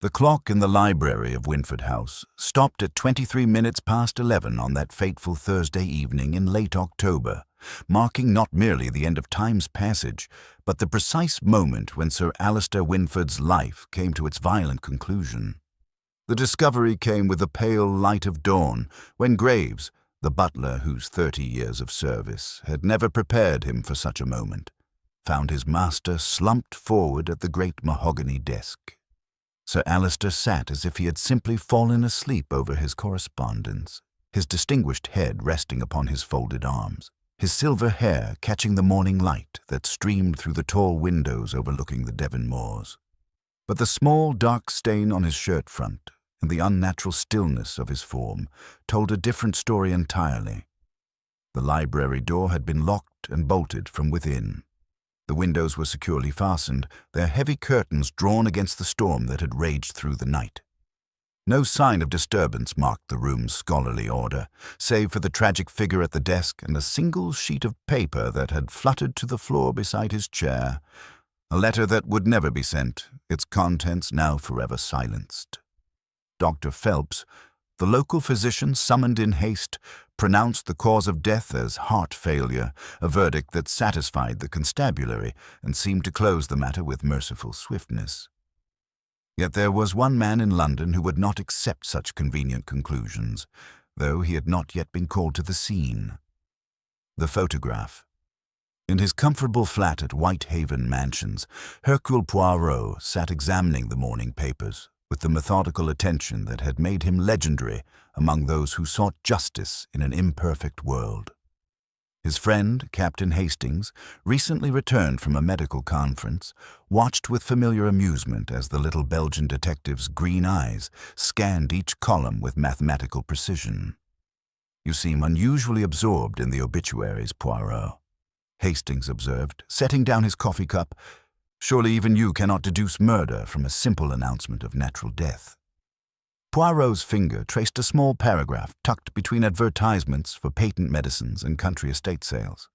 The clock in the library of Winford House stopped at 23 minutes past 11 on that fateful Thursday evening in late October, marking not merely the end of time's passage, but the precise moment when Sir Alistair Winford's life came to its violent conclusion. The discovery came with the pale light of dawn, when Graves, the butler whose 30 years of service had never prepared him for such a moment, found his master slumped forward at the great mahogany desk. Sir Alistair sat as if he had simply fallen asleep over his correspondence, his distinguished head resting upon his folded arms, his silver hair catching the morning light that streamed through the tall windows overlooking the Devon moors. But the small dark stain on his shirt front and the unnatural stillness of his form told a different story entirely. The library door had been locked and bolted from within. The windows were securely fastened, their heavy curtains drawn against the storm that had raged through the night. No sign of disturbance marked the room's scholarly order, save for the tragic figure at the desk and a single sheet of paper that had fluttered to the floor beside his chair, a letter that would never be sent, its contents now forever silenced. Dr. Phelps, the local physician summoned in haste, pronounced the cause of death as heart failure, a verdict that satisfied the constabulary and seemed to close the matter with merciful swiftness. Yet there was one man in London who would not accept such convenient conclusions, though he had not yet been called to the scene. The photograph. In his comfortable flat at Whitehaven Mansions, Hercule Poirot sat examining the morning papers with the methodical attention that had made him legendary among those who sought justice in an imperfect world. His friend, Captain Hastings, recently returned from a medical conference, watched with familiar amusement as the little Belgian detective's green eyes scanned each column with mathematical precision. "You seem unusually absorbed in the obituaries, Poirot," Hastings observed, setting down his coffee cup. "Surely even you cannot deduce murder from a simple announcement of natural death." Poirot's finger traced a small paragraph tucked between advertisements for patent medicines and country estate sales.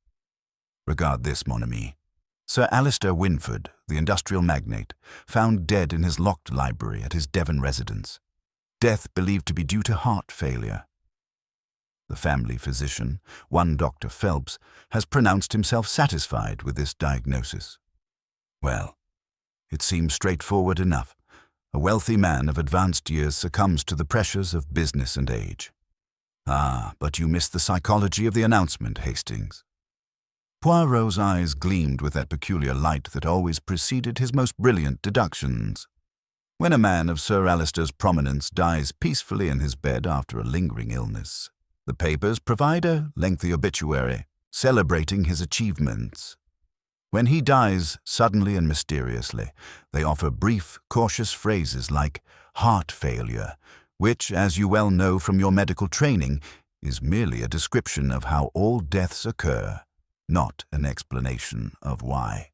"Regard this, mon ami. Sir Alistair Winford, the industrial magnate, found dead in his locked library at his Devon residence. Death believed to be due to heart failure. The family physician, one Dr. Phelps, has pronounced himself satisfied with this diagnosis. Well, it seems straightforward enough. A wealthy man of advanced years succumbs to the pressures of business and age. Ah, but you missed the psychology of the announcement, Hastings." Poirot's eyes gleamed with that peculiar light that always preceded his most brilliant deductions. When a man of Sir Alistair's prominence dies peacefully in his bed after a lingering illness, the papers provide a lengthy obituary, celebrating his achievements. When he dies suddenly and mysteriously, they offer brief, cautious phrases like heart failure, which, as you well know from your medical training, is merely a description of how all deaths occur, not an explanation of why.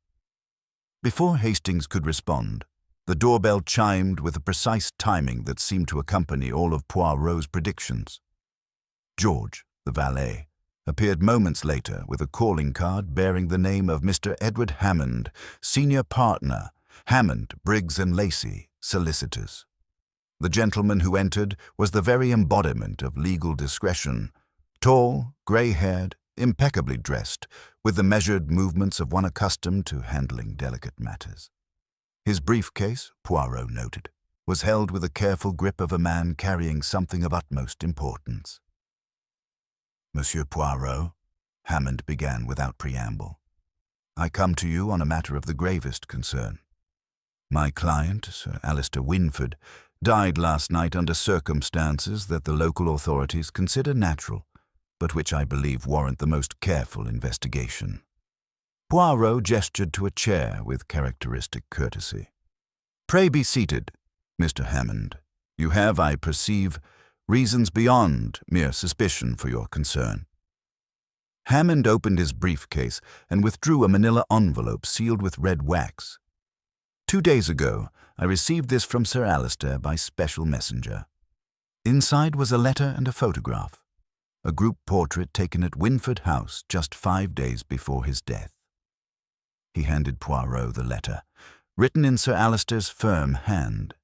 Before Hastings could respond, the doorbell chimed with a precise timing that seemed to accompany all of Poirot's predictions. George, the valet, appeared moments later with a calling card bearing the name of Mr. Edward Hammond, senior partner, Hammond, Briggs & Lacey, solicitors. The gentleman who entered was the very embodiment of legal discretion, tall, grey-haired, impeccably dressed, with the measured movements of one accustomed to handling delicate matters. His briefcase, Poirot noted, was held with the careful grip of a man carrying something of utmost importance. "Monsieur Poirot," Hammond began without preamble, "I come to you on a matter of the gravest concern. My client, Sir Alistair Winford, died last night under circumstances that the local authorities consider natural, but which I believe warrant the most careful investigation." Poirot gestured to a chair with characteristic courtesy. "Pray be seated, Mr. Hammond. You have, I perceive, reasons beyond mere suspicion for your concern." Hammond opened his briefcase and withdrew a manila envelope sealed with red wax. "2 days ago, I received this from Sir Alistair by special messenger. Inside was a letter and a photograph, a group portrait taken at Winford House just 5 days before his death." He handed Poirot the letter, written in Sir Alistair's firm hand.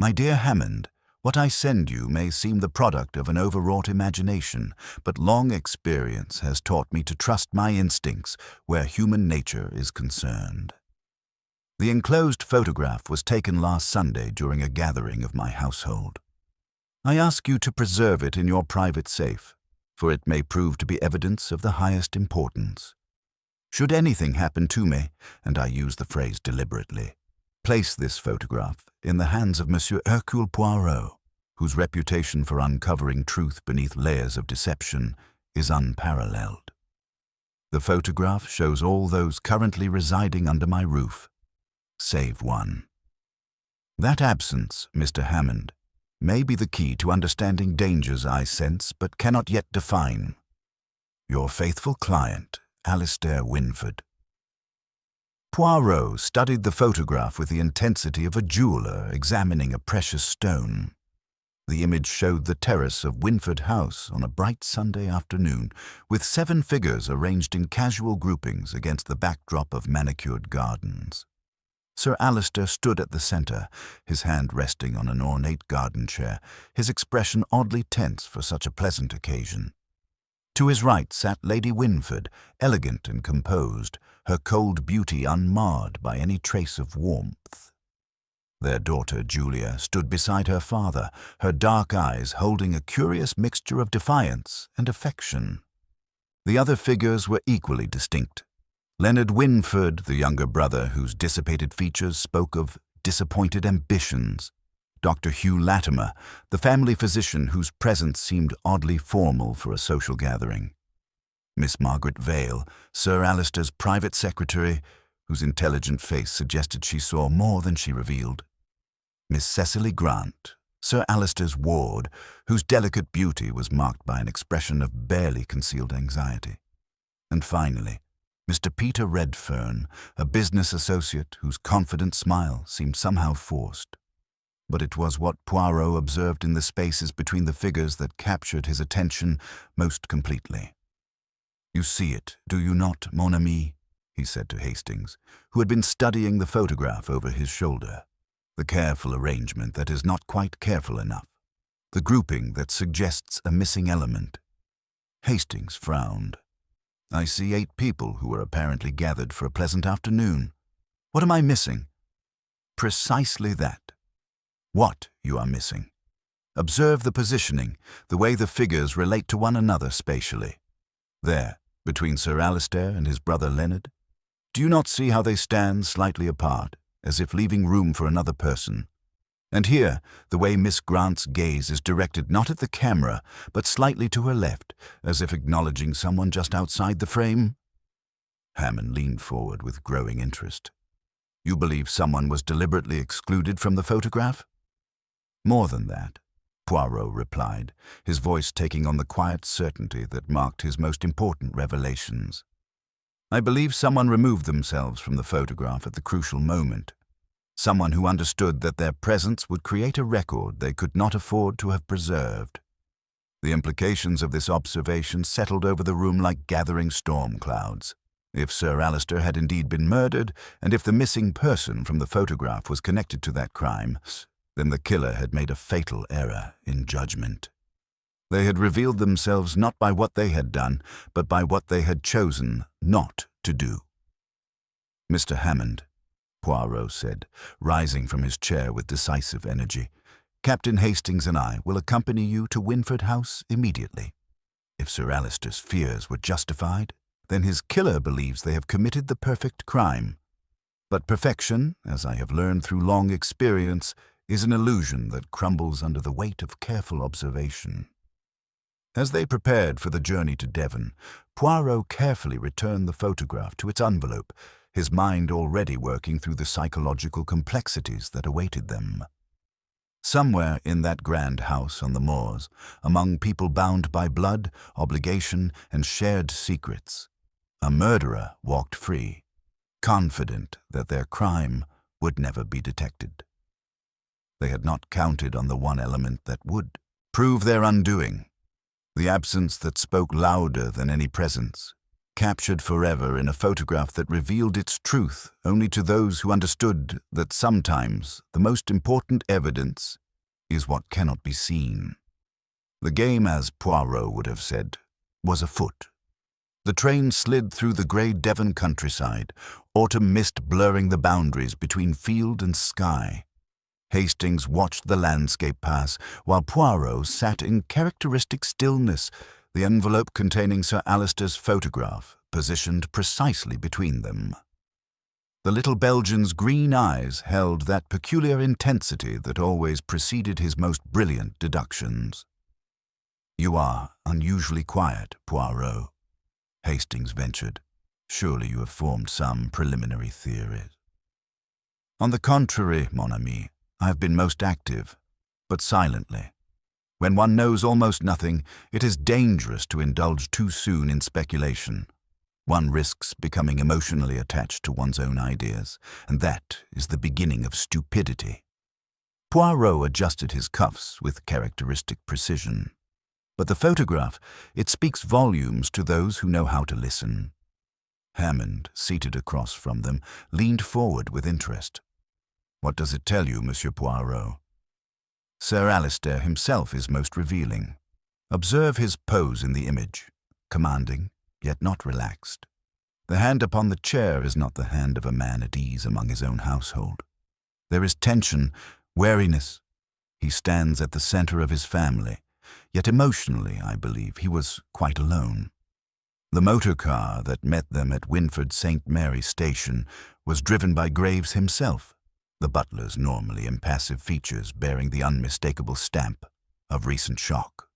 My dear Hammond, what I send you may seem the product of an overwrought imagination, but long experience has taught me to trust my instincts where human nature is concerned. The enclosed photograph was taken last Sunday during a gathering of my household. I ask you to preserve it in your private safe, for it may prove to be evidence of the highest importance. Should anything happen to me, and I use the phrase deliberately, place this photograph in the hands of Monsieur Hercule Poirot, whose reputation for uncovering truth beneath layers of deception is unparalleled. The photograph shows all those currently residing under my roof, save one. That absence, Mr. Hammond, may be the key to understanding dangers I sense but cannot yet define. Your faithful client, Alistair Winford. Poirot studied the photograph with the intensity of a jeweler examining a precious stone. The image showed the terrace of Winford House on a bright Sunday afternoon, with 7 figures arranged in casual groupings against the backdrop of manicured gardens. Sir Alistair stood at the centre, his hand resting on an ornate garden chair, his expression oddly tense for such a pleasant occasion. To his right sat Lady Winford, elegant and composed, her cold beauty unmarred by any trace of warmth. Their daughter, Julia, stood beside her father, her dark eyes holding a curious mixture of defiance and affection. The other figures were equally distinct. Leonard Winford, the younger brother whose dissipated features spoke of disappointed ambitions. Dr. Hugh Latimer, the family physician whose presence seemed oddly formal for a social gathering. Miss Margaret Vale, Sir Alistair's private secretary, whose intelligent face suggested she saw more than she revealed. Miss Cecily Grant, Sir Alistair's ward, whose delicate beauty was marked by an expression of barely concealed anxiety. And finally, Mr. Peter Redfern, a business associate whose confident smile seemed somehow forced. But it was what Poirot observed in the spaces between the figures that captured his attention most completely. "You see it, do you not, mon ami?" he said to Hastings, who had been studying the photograph over his shoulder. "The careful arrangement that is not quite careful enough. The grouping that suggests a missing element." Hastings frowned. "I see 8 people who are apparently gathered for a pleasant afternoon. What am I missing?" "Precisely that. What you are missing. Observe the positioning, the way the figures relate to one another spatially. There, between Sir Alistair and his brother Leonard. Do you not see how they stand slightly apart, as if leaving room for another person? And here, the way Miss Grant's gaze is directed not at the camera, but slightly to her left, as if acknowledging someone just outside the frame?" Hammond leaned forward with growing interest. "You believe someone was deliberately excluded from the photograph?" "More than that," Poirot replied, his voice taking on the quiet certainty that marked his most important revelations. "I believe someone removed themselves from the photograph at the crucial moment. Someone who understood that their presence would create a record they could not afford to have preserved. The implications of this observation settled over the room like gathering storm clouds. If Sir Alistair had indeed been murdered, and if the missing person from the photograph was connected to that crime, then the killer had made a fatal error in judgment. They had revealed themselves not by what they had done, but by what they had chosen not to do." "Mr. Hammond," Poirot said, rising from his chair with decisive energy, "Captain Hastings and I will accompany you to Winford House immediately. If Sir Alistair's fears were justified, then his killer believes they have committed the perfect crime. But perfection, as I have learned through long experience, is an illusion that crumbles under the weight of careful observation." As they prepared for the journey to Devon, Poirot carefully returned the photograph to its envelope, his mind already working through the psychological complexities that awaited them. Somewhere in that grand house on the moors, among people bound by blood, obligation, and shared secrets, a murderer walked free, confident that their crime would never be detected. They had not counted on the one element that would prove their undoing, the absence that spoke louder than any presence, captured forever in a photograph that revealed its truth only to those who understood that sometimes the most important evidence is what cannot be seen. The game, as Poirot would have said, was afoot. The train slid through the grey Devon countryside, autumn mist blurring the boundaries between field and sky. Hastings watched the landscape pass, while Poirot sat in characteristic stillness, the envelope containing Sir Alister's photograph positioned precisely between them. The little Belgian's green eyes held that peculiar intensity that always preceded his most brilliant deductions. "You are unusually quiet, Poirot," Hastings ventured. "Surely you have formed some preliminary theories." "On the contrary, mon ami, I have been most active, but silently. When one knows almost nothing, it is dangerous to indulge too soon in speculation. One risks becoming emotionally attached to one's own ideas, and that is the beginning of stupidity." Poirot adjusted his cuffs with characteristic precision. "But the photograph, it speaks volumes to those who know how to listen." Hammond, seated across from them, leaned forward with interest. "What does it tell you, Monsieur Poirot?" "Sir Alister himself is most revealing. Observe his pose in the image, commanding, yet not relaxed. The hand upon the chair is not the hand of a man at ease among his own household. There is tension, wariness. He stands at the center of his family, yet emotionally, I believe, he was quite alone. The motor car that met them at Winford St. Mary Station was driven by Graves himself, the butler's normally impassive features bearing the unmistakable stamp of recent shock.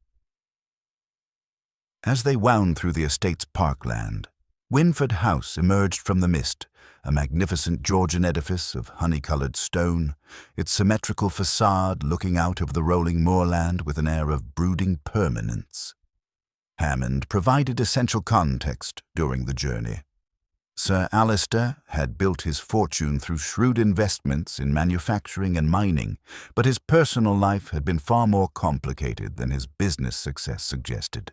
As they wound through the estate's parkland, Winford House emerged from the mist, a magnificent Georgian edifice of honey-colored stone, its symmetrical facade looking out over the rolling moorland with an air of brooding permanence. Hammond provided essential context during the journey. Sir Alister had built his fortune through shrewd investments in manufacturing and mining, but his personal life had been far more complicated than his business success suggested.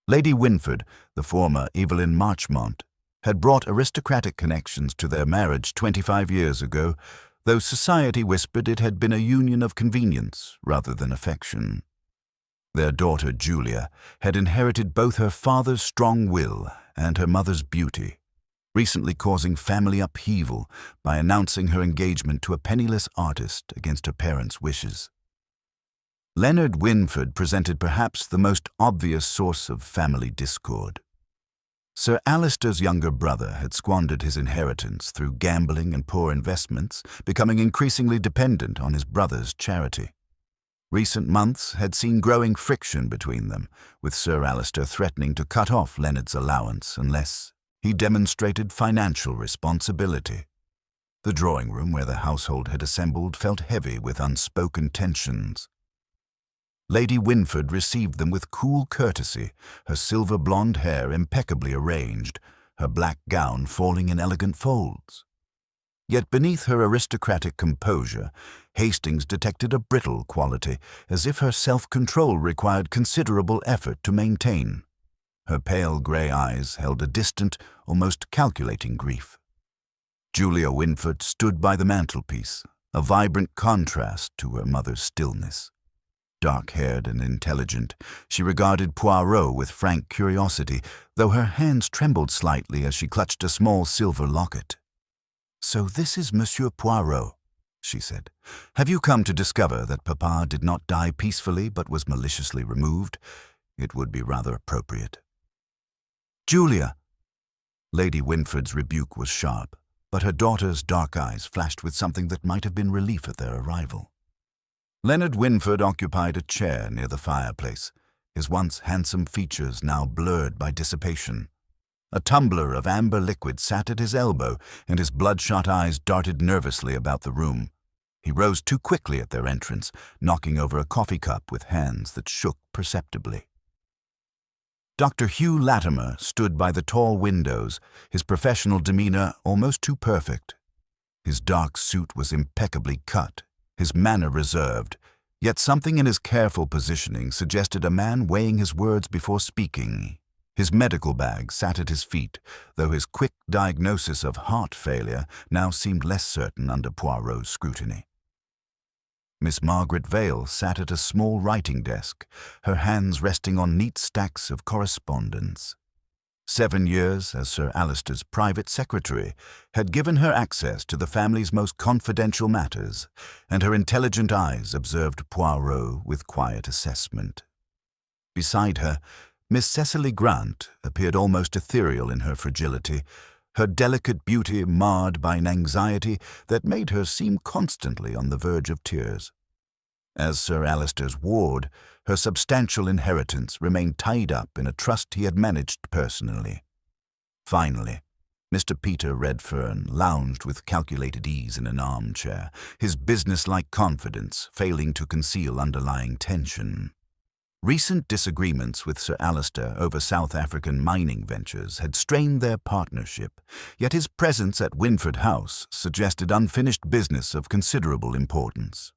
Lady Winford, the former Evelyn Marchmont, had brought aristocratic connections to their marriage 25 years ago, though society whispered it had been a union of convenience rather than affection. Their daughter Julia had inherited both her father's strong will and her mother's beauty, recently causing family upheaval by announcing her engagement to a penniless artist against her parents' wishes. Leonard Winford presented perhaps the most obvious source of family discord. Sir Alister's younger brother had squandered his inheritance through gambling and poor investments, becoming increasingly dependent on his brother's charity. Recent months had seen growing friction between them, with Sir Alister threatening to cut off Leonard's allowance unless he demonstrated financial responsibility. The drawing room where the household had assembled felt heavy with unspoken tensions. Lady Winford received them with cool courtesy, her silver blonde hair impeccably arranged, her black gown falling in elegant folds. Yet beneath her aristocratic composure, Hastings detected a brittle quality, as if her self-control required considerable effort to maintain. Her pale grey eyes held a distant, almost calculating grief. Julia Winford stood by the mantelpiece, a vibrant contrast to her mother's stillness. Dark-haired and intelligent, she regarded Poirot with frank curiosity, though her hands trembled slightly as she clutched a small silver locket. "So this is Monsieur Poirot," she said. "Have you come to discover that Papa did not die peacefully but was maliciously removed? It would be rather appropriate." "Julia!" Lady Winford's rebuke was sharp, but her daughter's dark eyes flashed with something that might have been relief at their arrival. Leonard Winford occupied a chair near the fireplace, his once handsome features now blurred by dissipation. A tumbler of amber liquid sat at his elbow, and his bloodshot eyes darted nervously about the room. He rose too quickly at their entrance, knocking over a coffee cup with hands that shook perceptibly. Dr. Hugh Latimer stood by the tall windows, his professional demeanor almost too perfect. His dark suit was impeccably cut, his manner reserved, yet something in his careful positioning suggested a man weighing his words before speaking. His medical bag sat at his feet, though his quick diagnosis of heart failure now seemed less certain under Poirot's scrutiny. Miss Margaret Vale sat at a small writing desk, her hands resting on neat stacks of correspondence. 7 years as Sir Alister's private secretary had given her access to the family's most confidential matters, and her intelligent eyes observed Poirot with quiet assessment. Beside her, Miss Cecily Grant appeared almost ethereal in her fragility, her delicate beauty marred by an anxiety that made her seem constantly on the verge of tears. As Sir Alister's ward, her substantial inheritance remained tied up in a trust he had managed personally. Finally, Mr. Peter Redfern lounged with calculated ease in an armchair, his businesslike confidence failing to conceal underlying tension. Recent disagreements with Sir Alister over South African mining ventures had strained their partnership, yet his presence at Winford House suggested unfinished business of considerable importance.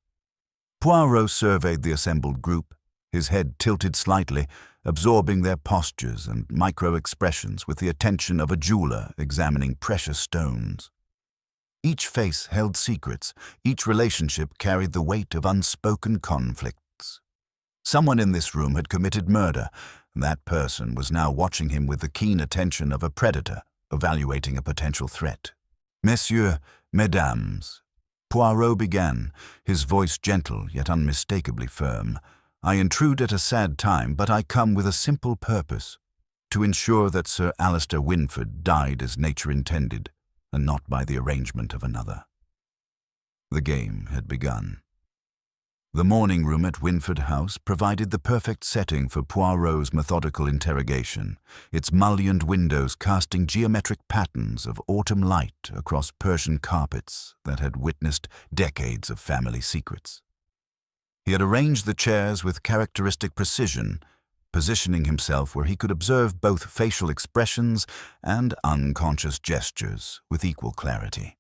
Poirot surveyed the assembled group, his head tilted slightly, absorbing their postures and micro-expressions with the attention of a jeweler examining precious stones. Each face held secrets, each relationship carried the weight of unspoken conflicts. Someone in this room had committed murder, and that person was now watching him with the keen attention of a predator, evaluating a potential threat. Messieurs, mesdames, Poirot began, his voice gentle yet unmistakably firm. I intrude at a sad time, but I come with a simple purpose, to ensure that Sir Alister Winford died as nature intended, and not by the arrangement of another. The game had begun. The morning room at Winford House provided the perfect setting for Poirot's methodical interrogation, its mullioned windows casting geometric patterns of autumn light across Persian carpets that had witnessed decades of family secrets. He had arranged the chairs with characteristic precision, positioning himself where he could observe both facial expressions and unconscious gestures with equal clarity.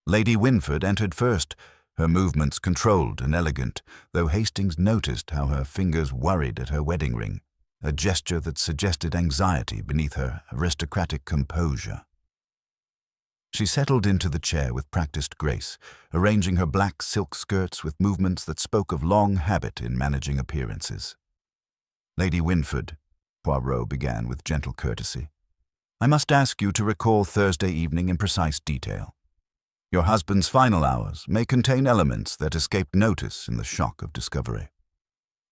Lady Winford entered first, her movements controlled and elegant, though Hastings noticed how her fingers worried at her wedding ring, a gesture that suggested anxiety beneath her aristocratic composure. She settled into the chair with practiced grace, arranging her black silk skirts with movements that spoke of long habit in managing appearances. Lady Winford, Poirot began with gentle courtesy, I must ask you to recall Thursday evening in precise detail. Your husband's final hours may contain elements that escaped notice in the shock of discovery.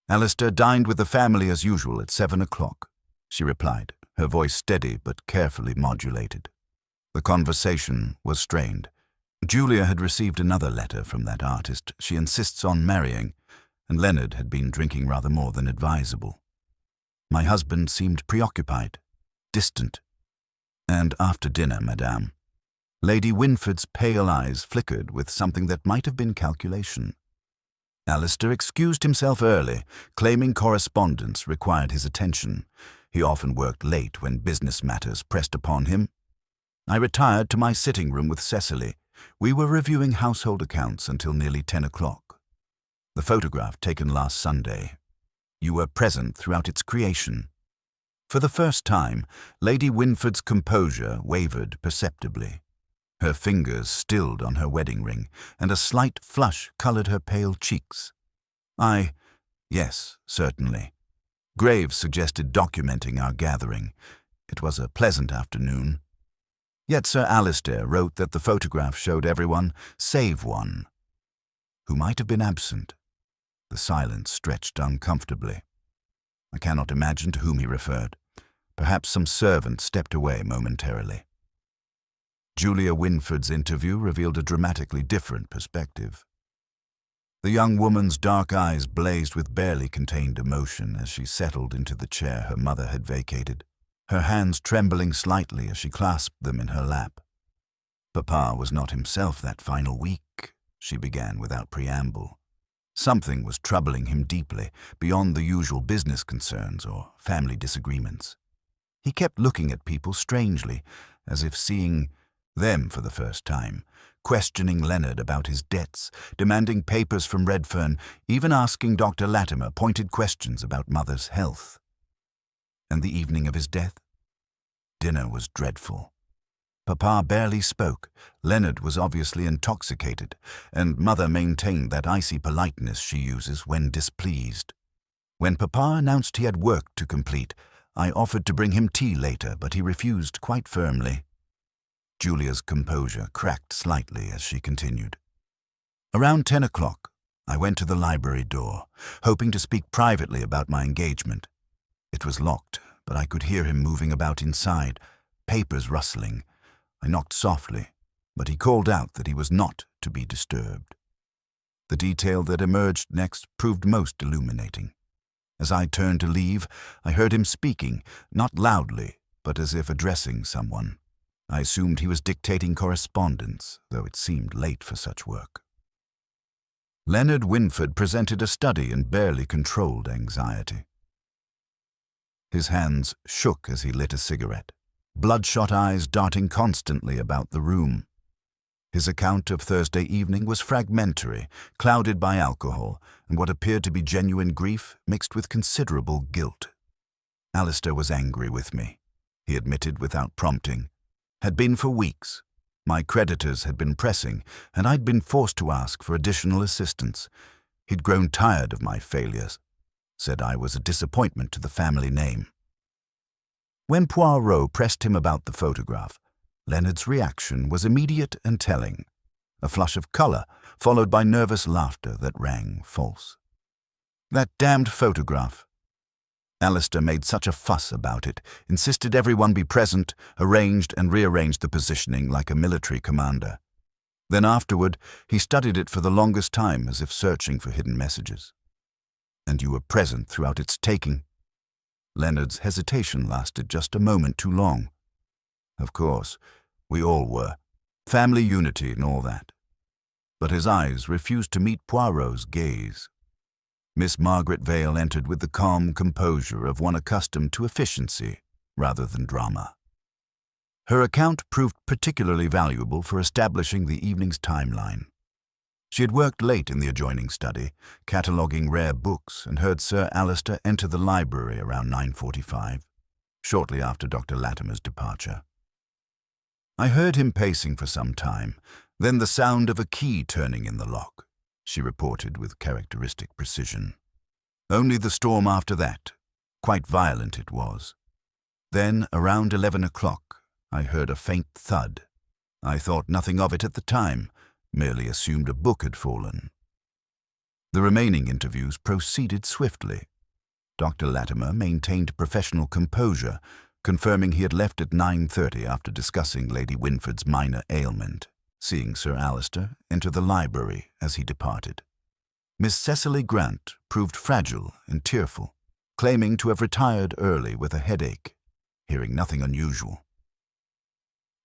Alister dined with the family as usual at 7 o'clock, she replied, her voice steady but carefully modulated. The conversation was strained. Julia had received another letter from that artist she insists on marrying, and Leonard had been drinking rather more than advisable. My husband seemed preoccupied, distant. And after dinner, madame. Lady Winford's pale eyes flickered with something that might have been calculation. Alister excused himself early, claiming correspondence required his attention. He often worked late when business matters pressed upon him. I retired to my sitting room with Cecily. We were reviewing household accounts until nearly 10 o'clock. The photograph taken last Sunday. You were present throughout its creation. For the first time, Lady Winford's composure wavered perceptibly. Her fingers stilled on her wedding ring, and a slight flush colored her pale cheeks. Yes, certainly. Graves suggested documenting our gathering. It was a pleasant afternoon. Yet Sir Alister wrote that the photograph showed everyone, save one, who might have been absent. The silence stretched uncomfortably. I cannot imagine to whom he referred. Perhaps some servant stepped away momentarily. Julia Winford's interview revealed a dramatically different perspective. The young woman's dark eyes blazed with barely contained emotion as she settled into the chair her mother had vacated, her hands trembling slightly as she clasped them in her lap. Papa was not himself that final week, she began without preamble. Something was troubling him deeply, beyond the usual business concerns or family disagreements. He kept looking at people strangely, as if seeing them for the first time, questioning Leonard about his debts, demanding papers from Redfern, even asking Dr. Latimer pointed questions about Mother's health. And the evening of his death? Dinner was dreadful. Papa barely spoke. Leonard was obviously intoxicated, and Mother maintained that icy politeness she uses when displeased. When Papa announced he had work to complete, I offered to bring him tea later, but he refused quite firmly. Julia's composure cracked slightly as she continued. Around 10 o'clock, I went to the library door, hoping to speak privately about my engagement. It was locked, but I could hear him moving about inside, papers rustling. I knocked softly, but he called out that he was not to be disturbed. The detail that emerged next proved most illuminating. As I turned to leave, I heard him speaking, not loudly, but as if addressing someone. I assumed he was dictating correspondence, though it seemed late for such work. Leonard Winford presented a steady and barely controlled anxiety. His hands shook as he lit a cigarette, bloodshot eyes darting constantly about the room. His account of Thursday evening was fragmentary, clouded by alcohol, and what appeared to be genuine grief mixed with considerable guilt. Alistair was angry with me, he admitted without prompting. Had been for weeks. My creditors had been pressing, and I'd been forced to ask for additional assistance. He'd grown tired of my failures, said I was a disappointment to the family name. When Poirot pressed him about the photograph, Leonard's reaction was immediate and telling. A flush of color, followed by nervous laughter that rang false. That damned photograph. Alistair made such a fuss about it, insisted everyone be present, arranged and rearranged the positioning like a military commander. Then afterward, he studied it for the longest time as if searching for hidden messages. And you were present throughout its taking. Leonard's hesitation lasted just a moment too long. Of course, we all were. Family unity and all that. But his eyes refused to meet Poirot's gaze. Miss Margaret Vale entered with the calm composure of one accustomed to efficiency rather than drama. Her account proved particularly valuable for establishing the evening's timeline. She had worked late in the adjoining study, cataloguing rare books, and heard Sir Alistair enter the library around 9:45, shortly after Dr. Latimer's departure. I heard him pacing for some time, then the sound of a key turning in the lock, she reported with characteristic precision. Only the storm after that. Quite violent it was. Then, around 11 o'clock, I heard a faint thud. I thought nothing of it at the time, merely assumed a book had fallen. The remaining interviews proceeded swiftly. Dr. Latimer maintained professional composure, confirming he had left at 9:30 after discussing Lady Winford's minor ailment, seeing Sir Alistair enter the library as he departed. Miss Cecily Grant proved fragile and tearful, claiming to have retired early with a headache, hearing nothing unusual.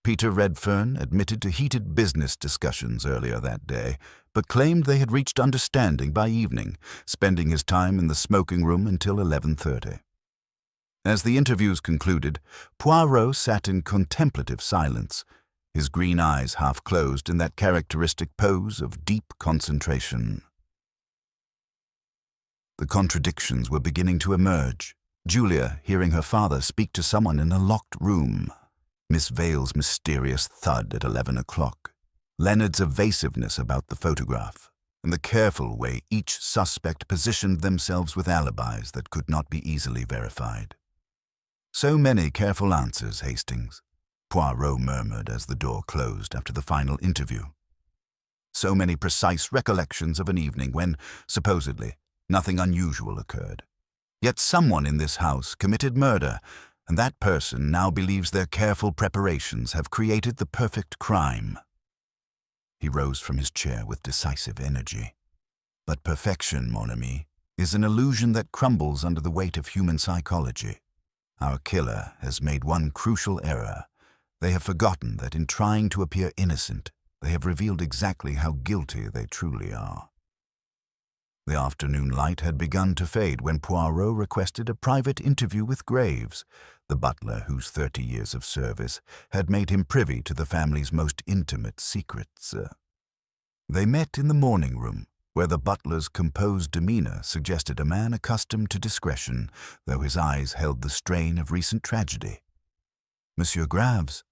Peter Redfern admitted to heated business discussions earlier that day, but claimed they had reached understanding by evening, spending his time in the smoking room until 11:30. As the interviews concluded, Poirot sat in contemplative silence, his green eyes half closed in that characteristic pose of deep concentration. The contradictions were beginning to emerge. Julia hearing her father speak to someone in a locked room, Miss Vale's mysterious thud at 11 o'clock, Leonard's evasiveness about the photograph, and the careful way each suspect positioned themselves with alibis that could not be easily verified. "So many careful answers, Hastings," Poirot murmured as the door closed after the final interview. "So many precise recollections of an evening when, supposedly, nothing unusual occurred. Yet someone in this house committed murder, and that person now believes their careful preparations have created the perfect crime." He rose from his chair with decisive energy. "But perfection, mon ami, is an illusion that crumbles under the weight of human psychology. Our killer has made one crucial error. They have forgotten that in trying to appear innocent, they have revealed exactly how guilty they truly are." The afternoon light had begun to fade when Poirot requested a private interview with Graves, the butler whose 30 years of service had made him privy to the family's most intimate secrets. They met in the morning room, where the butler's composed demeanor suggested a man accustomed to discretion, though his eyes held the strain of recent tragedy. "Monsieur Graves,"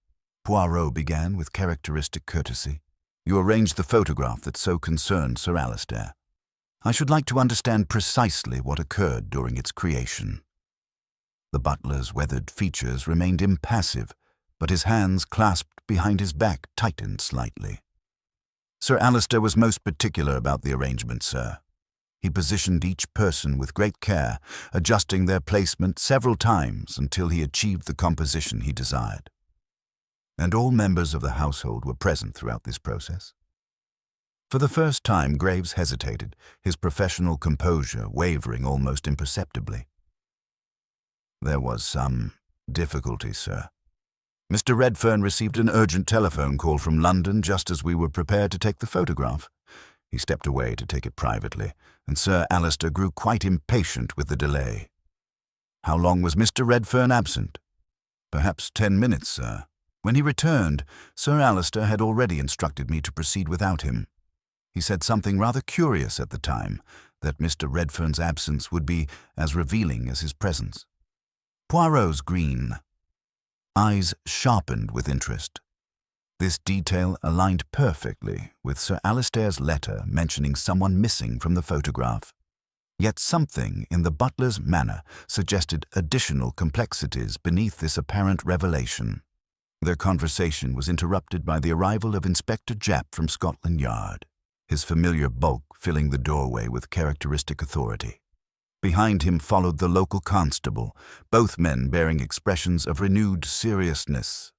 Poirot began with characteristic courtesy, "you arranged the photograph that so concerned Sir Alistair. I should like to understand precisely what occurred during its creation." The butler's weathered features remained impassive, but his hands clasped behind his back tightened slightly. "Sir Alistair was most particular about the arrangement, sir. He positioned each person with great care, adjusting their placement several times until he achieved the composition he desired." "And all members of the household were present throughout this process?" For the first time, Graves hesitated, his professional composure wavering almost imperceptibly. "There was some difficulty, sir. Mr. Redfern received an urgent telephone call from London just as we were prepared to take the photograph. He stepped away to take it privately, and Sir Alistair grew quite impatient with the delay." "How long was Mr. Redfern absent?" "Perhaps 10 minutes, sir. When he returned, Sir Alistair had already instructed me to proceed without him. He said something rather curious at the time, that Mr. Redfern's absence would be as revealing as his presence." Poirot's green eyes sharpened with interest. This detail aligned perfectly with Sir Alistair's letter mentioning someone missing from the photograph. Yet something in the butler's manner suggested additional complexities beneath this apparent revelation. Their conversation was interrupted by the arrival of Inspector Japp from Scotland Yard, his familiar bulk filling the doorway with characteristic authority. Behind him followed the local constable, both men bearing expressions of renewed seriousness.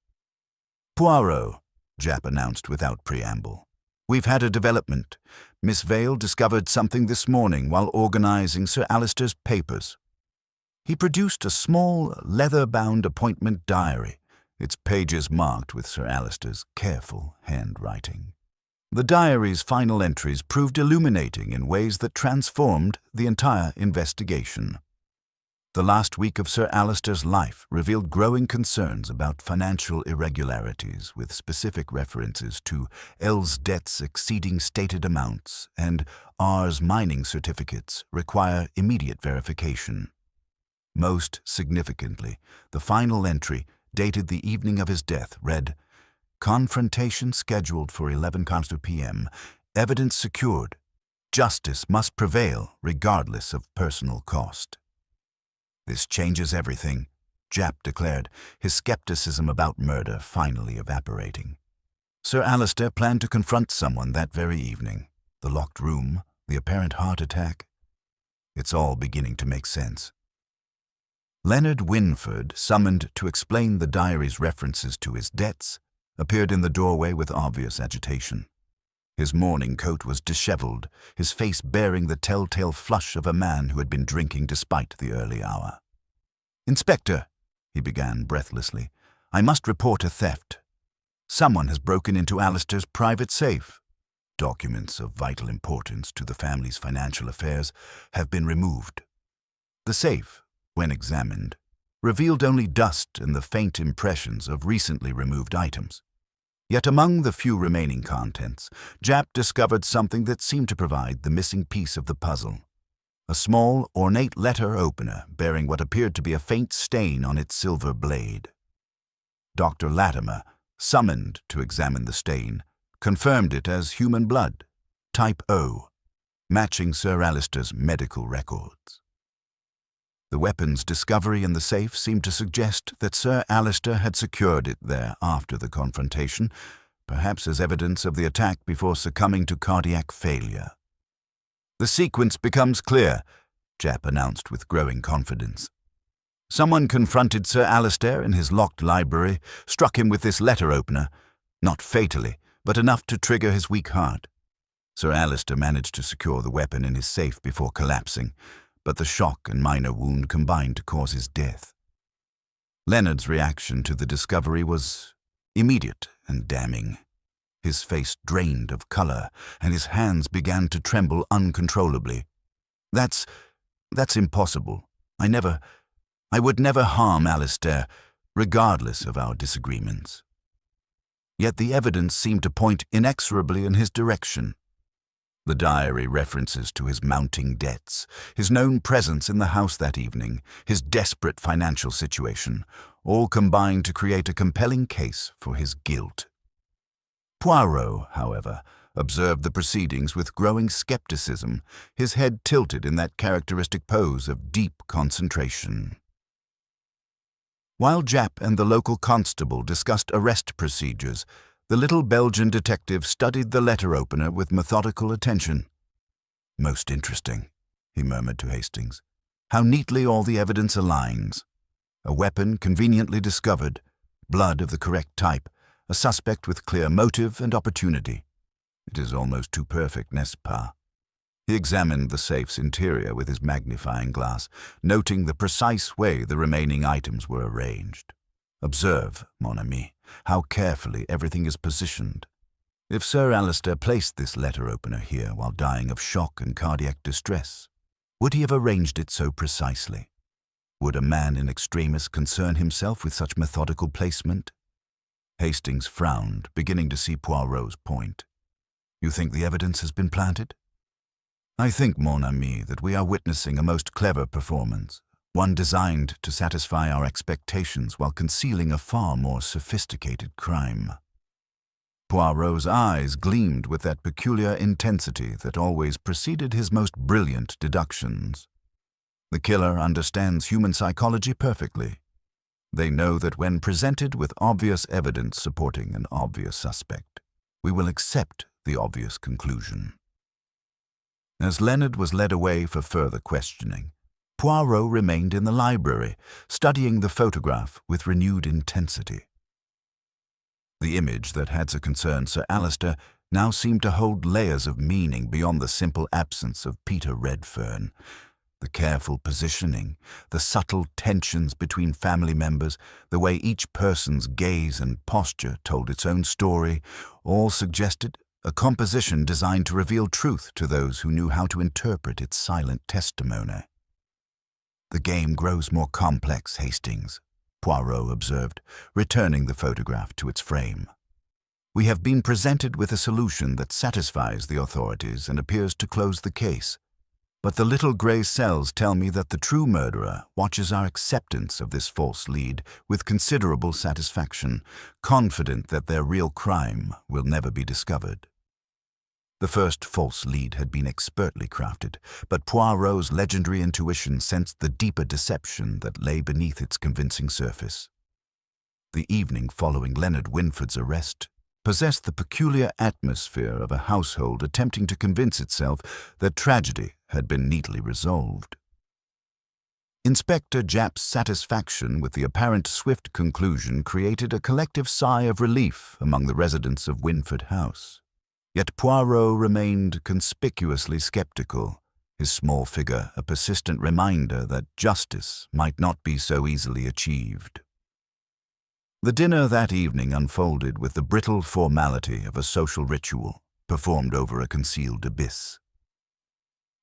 "Poirot," Japp announced without preamble, "we've had a development. Miss Vale discovered something this morning while organizing Sir Alistair's papers." He produced a small, leather-bound appointment diary, its pages marked with Sir Alistair's careful handwriting. The diary's final entries proved illuminating in ways that transformed the entire investigation. The last week of Sir Alistair's life revealed growing concerns about financial irregularities, with specific references to L's debts exceeding stated amounts and R's mining certificates require immediate verification. Most significantly, the final entry, dated the evening of his death, read, "Confrontation scheduled for 11 p.m. Evidence secured. Justice must prevail regardless of personal cost." "This changes everything," Japp declared, his skepticism about murder finally evaporating. Sir Alistair planned to confront someone that very evening. The locked room, the apparent heart attack. It's all beginning to make sense. Leonard Winford, summoned to explain the diary's references to his debts, appeared in the doorway with obvious agitation. His morning coat was disheveled, his face bearing the telltale flush of a man who had been drinking despite the early hour. "Inspector," he began breathlessly, "I must report a theft. Someone has broken into Alistair's private safe. Documents of vital importance to the family's financial affairs have been removed." The safe, when examined, revealed only dust and the faint impressions of recently removed items. Yet among the few remaining contents, Japp discovered something that seemed to provide the missing piece of the puzzle. A small, ornate letter opener bearing what appeared to be a faint stain on its silver blade. Dr. Latimer, summoned to examine the stain, confirmed it as human blood, type O, matching Sir Alistair's medical records. The weapon's discovery in the safe seemed to suggest that Sir Alistair had secured it there after the confrontation, perhaps as evidence of the attack before succumbing to cardiac failure. "The sequence becomes clear," Japp announced with growing confidence. "Someone confronted Sir Alistair in his locked library, struck him with this letter opener, not fatally, but enough to trigger his weak heart. Sir Alistair managed to secure the weapon in his safe before collapsing, but the shock and minor wound combined to cause his death." Leonard's reaction to the discovery was immediate and damning. His face drained of color, and his hands began to tremble uncontrollably. That's impossible. I would never harm Alistair, regardless of our disagreements." Yet the evidence seemed to point inexorably in his direction. The diary references to his mounting debts, his known presence in the house that evening, his desperate financial situation, all combine to create a compelling case for his guilt. Poirot, however, observed the proceedings with growing skepticism, his head tilted in that characteristic pose of deep concentration. While Japp and the local constable discussed arrest procedures, the little Belgian detective studied the letter opener with methodical attention. "Most interesting," he murmured to Hastings. "How neatly all the evidence aligns. A weapon conveniently discovered, blood of the correct type, a suspect with clear motive and opportunity. It is almost too perfect, n'est-ce pas?" He examined the safe's interior with his magnifying glass, noting the precise way the remaining items were arranged. "Observe, mon ami, how carefully everything is positioned. If Sir Alistair placed this letter opener here while dying of shock and cardiac distress, would he have arranged it so precisely? Would a man in extremis concern himself with such methodical placement?" Hastings frowned, beginning to see Poirot's point. "You think the evidence has been planted?" "I think, mon ami, that we are witnessing a most clever performance, one designed to satisfy our expectations while concealing a far more sophisticated crime." Poirot's eyes gleamed with that peculiar intensity that always preceded his most brilliant deductions. The killer understands human psychology perfectly. They know that when presented with obvious evidence supporting an obvious suspect, we will accept the obvious conclusion. As Leonard was led away for further questioning, Poirot remained in the library, studying the photograph with renewed intensity. The image that had so concerned Sir Alistair now seemed to hold layers of meaning beyond the simple absence of Peter Redfern. The careful positioning, the subtle tensions between family members, the way each person's gaze and posture told its own story, all suggested a composition designed to reveal truth to those who knew how to interpret its silent testimony. "The game grows more complex, Hastings," Poirot observed, returning the photograph to its frame. "We have been presented with a solution that satisfies the authorities and appears to close the case. But the little grey cells tell me that the true murderer watches our acceptance of this false lead with considerable satisfaction, confident that their real crime will never be discovered." The first false lead had been expertly crafted, but Poirot's legendary intuition sensed the deeper deception that lay beneath its convincing surface. The evening following Leonard Winford's arrest possessed the peculiar atmosphere of a household attempting to convince itself that tragedy had been neatly resolved. Inspector Japp's satisfaction with the apparent swift conclusion created a collective sigh of relief among the residents of Winford House. Yet Poirot remained conspicuously skeptical, his small figure a persistent reminder that justice might not be so easily achieved. The dinner that evening unfolded with the brittle formality of a social ritual, performed over a concealed abyss.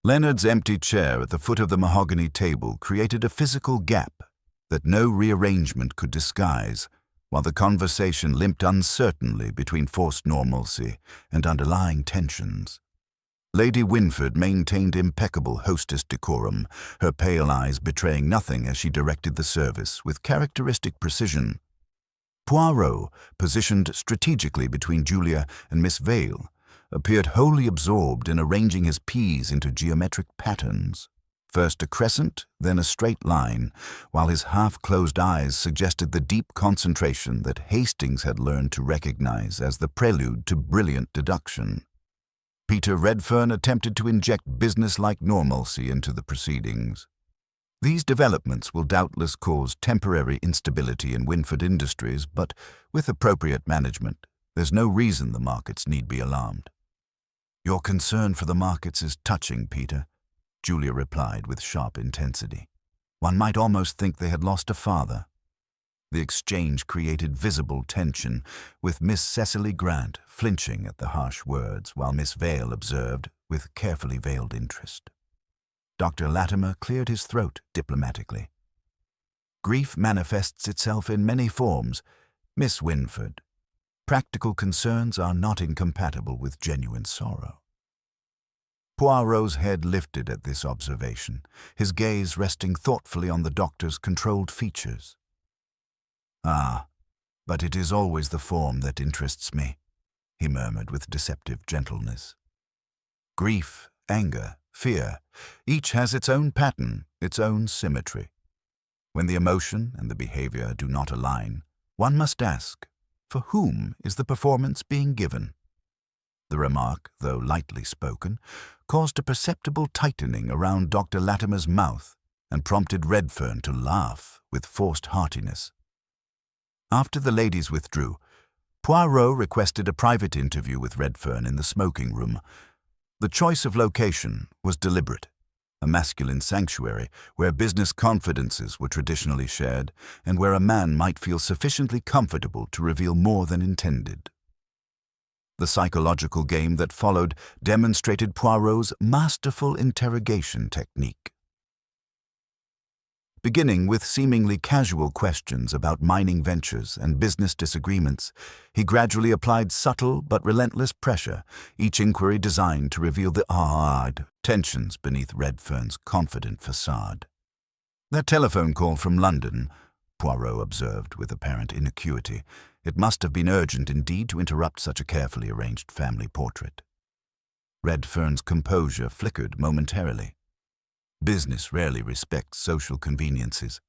Leonard's empty chair at the foot of the mahogany table created a physical gap that no rearrangement could disguise, while the conversation limped uncertainly between forced normalcy and underlying tensions. Lady Winford maintained impeccable hostess decorum, her pale eyes betraying nothing as she directed the service with characteristic precision. Poirot, positioned strategically between Julia and Miss Vale, appeared wholly absorbed in arranging his peas into geometric patterns. First a crescent, then a straight line, while his half-closed eyes suggested the deep concentration that Hastings had learned to recognize as the prelude to brilliant deduction. Peter Redfern attempted to inject business-like normalcy into the proceedings. These developments will doubtless cause temporary instability in Winford Industries, but with appropriate management, there's no reason the markets need be alarmed. "Your concern for the markets is touching, Peter," Julia replied with sharp intensity. "One might almost think they had lost a father." The exchange created visible tension, with Miss Cecily Grant flinching at the harsh words, while Miss Vale observed with carefully veiled interest. Dr. Latimer cleared his throat diplomatically. "Grief manifests itself in many forms, Miss Winford. Practical concerns are not incompatible with genuine sorrow." Poirot's head lifted at this observation, his gaze resting thoughtfully on the doctor's controlled features. "Ah, but it is always the form that interests me," he murmured with deceptive gentleness. "Grief, anger, fear, each has its own pattern, its own symmetry. When the emotion and the behavior do not align, one must ask, for whom is the performance being given?" The remark, though lightly spoken, caused a perceptible tightening around Dr. Latimer's mouth and prompted Redfern to laugh with forced heartiness. After the ladies withdrew, Poirot requested a private interview with Redfern in the smoking room. The choice of location was deliberate, a masculine sanctuary where business confidences were traditionally shared and where a man might feel sufficiently comfortable to reveal more than intended. The psychological game that followed demonstrated Poirot's masterful interrogation technique. Beginning with seemingly casual questions about mining ventures and business disagreements, he gradually applied subtle but relentless pressure, each inquiry designed to reveal the hard tensions beneath Redfern's confident facade. "That telephone call from London," Poirot observed with apparent inacuity. It must have been urgent indeed to interrupt such a carefully arranged family portrait. Redfern's composure flickered momentarily. Business rarely respects social conveniences.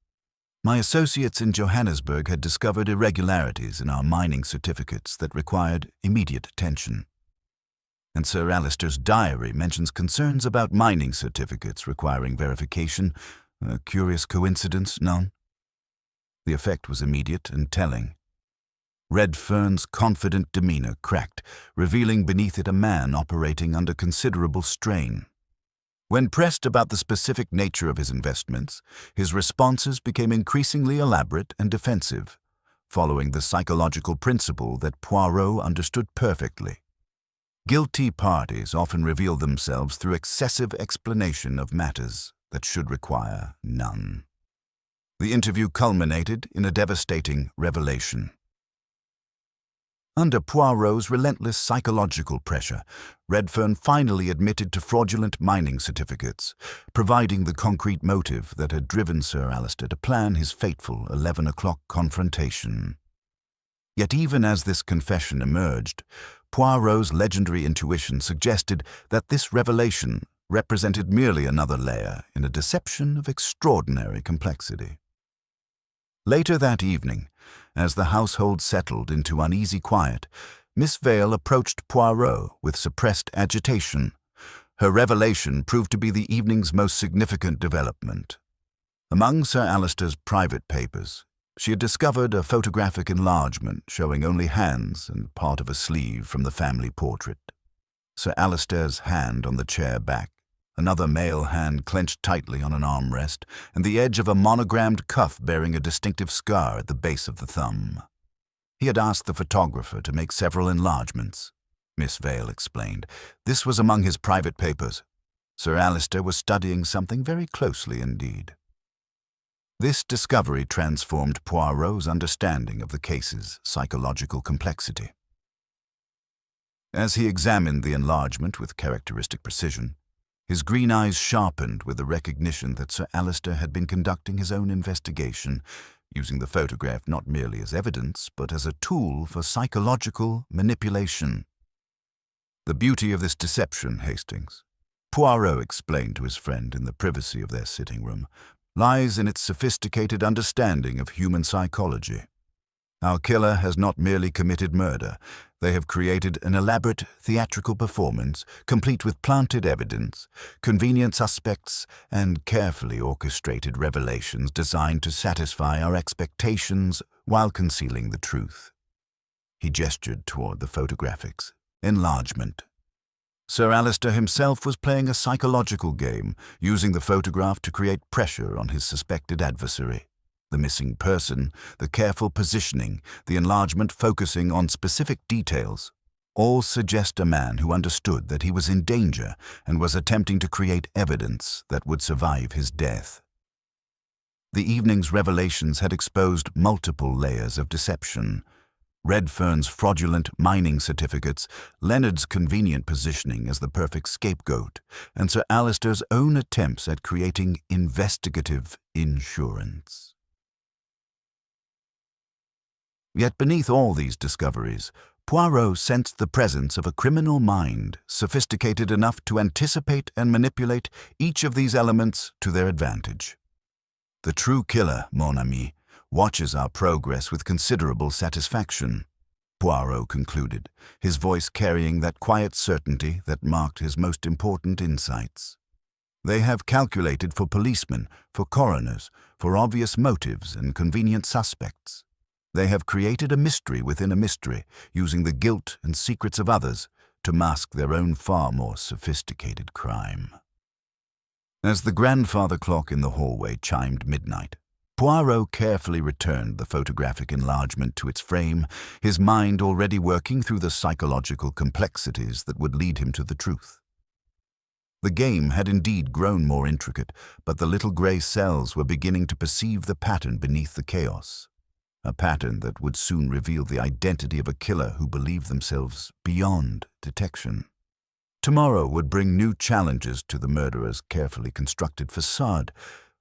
"My associates in Johannesburg had discovered irregularities in our mining certificates that required immediate attention. And Sir Alister's diary mentions concerns about mining certificates requiring verification. A curious coincidence, none?" The effect was immediate and telling. Redfern's confident demeanor cracked, revealing beneath it a man operating under considerable strain. When pressed about the specific nature of his investments, his responses became increasingly elaborate and defensive, following the psychological principle that Poirot understood perfectly. Guilty parties often reveal themselves through excessive explanation of matters that should require none. The interview culminated in a devastating revelation. Under Poirot's relentless psychological pressure, Redfern finally admitted to fraudulent mining certificates, providing the concrete motive that had driven Sir Alister to plan his fateful 11 o'clock confrontation. Yet even as this confession emerged, Poirot's legendary intuition suggested that this revelation represented merely another layer in a deception of extraordinary complexity. Later that evening, as the household settled into uneasy quiet, Miss Vale approached Poirot with suppressed agitation. Her revelation proved to be the evening's most significant development. Among Sir Alister's private papers, she had discovered a photographic enlargement showing only hands and part of a sleeve from the family portrait. Sir Alister's hand on the chair back, another male hand clenched tightly on an armrest, and the edge of a monogrammed cuff bearing a distinctive scar at the base of the thumb. He had asked the photographer to make several enlargements, Miss Vale explained. This was among his private papers. Sir Alister was studying something very closely indeed. This discovery transformed Poirot's understanding of the case's psychological complexity. As he examined the enlargement with characteristic precision, his green eyes sharpened with the recognition that Sir Alister had been conducting his own investigation, using the photograph not merely as evidence, but as a tool for psychological manipulation. "The beauty of this deception, Hastings," Poirot explained to his friend in the privacy of their sitting room, "lies in its sophisticated understanding of human psychology. Our killer has not merely committed murder. They have created an elaborate theatrical performance, complete with planted evidence, convenient suspects, and carefully orchestrated revelations designed to satisfy our expectations while concealing the truth." He gestured toward the photographics. Enlargement. Sir Alister himself was playing a psychological game, using the photograph to create pressure on his suspected adversary. The missing person, the careful positioning, the enlargement focusing on specific details, all suggest a man who understood that he was in danger and was attempting to create evidence that would survive his death. The evening's revelations had exposed multiple layers of deception. Redfern's fraudulent mining certificates, Leonard's convenient positioning as the perfect scapegoat, and Sir Alister's own attempts at creating investigative insurance. Yet beneath all these discoveries, Poirot sensed the presence of a criminal mind sophisticated enough to anticipate and manipulate each of these elements to their advantage. The true killer, mon ami, watches our progress with considerable satisfaction, Poirot concluded, his voice carrying that quiet certainty that marked his most important insights. They have calculated for policemen, for coroners, for obvious motives and convenient suspects. They have created a mystery within a mystery, using the guilt and secrets of others to mask their own far more sophisticated crime. As the grandfather clock in the hallway chimed midnight, Poirot carefully returned the photographic enlargement to its frame, his mind already working through the psychological complexities that would lead him to the truth. The game had indeed grown more intricate, but the little grey cells were beginning to perceive the pattern beneath the chaos. A pattern that would soon reveal the identity of a killer who believed themselves beyond detection. Tomorrow would bring new challenges to the murderer's carefully constructed facade,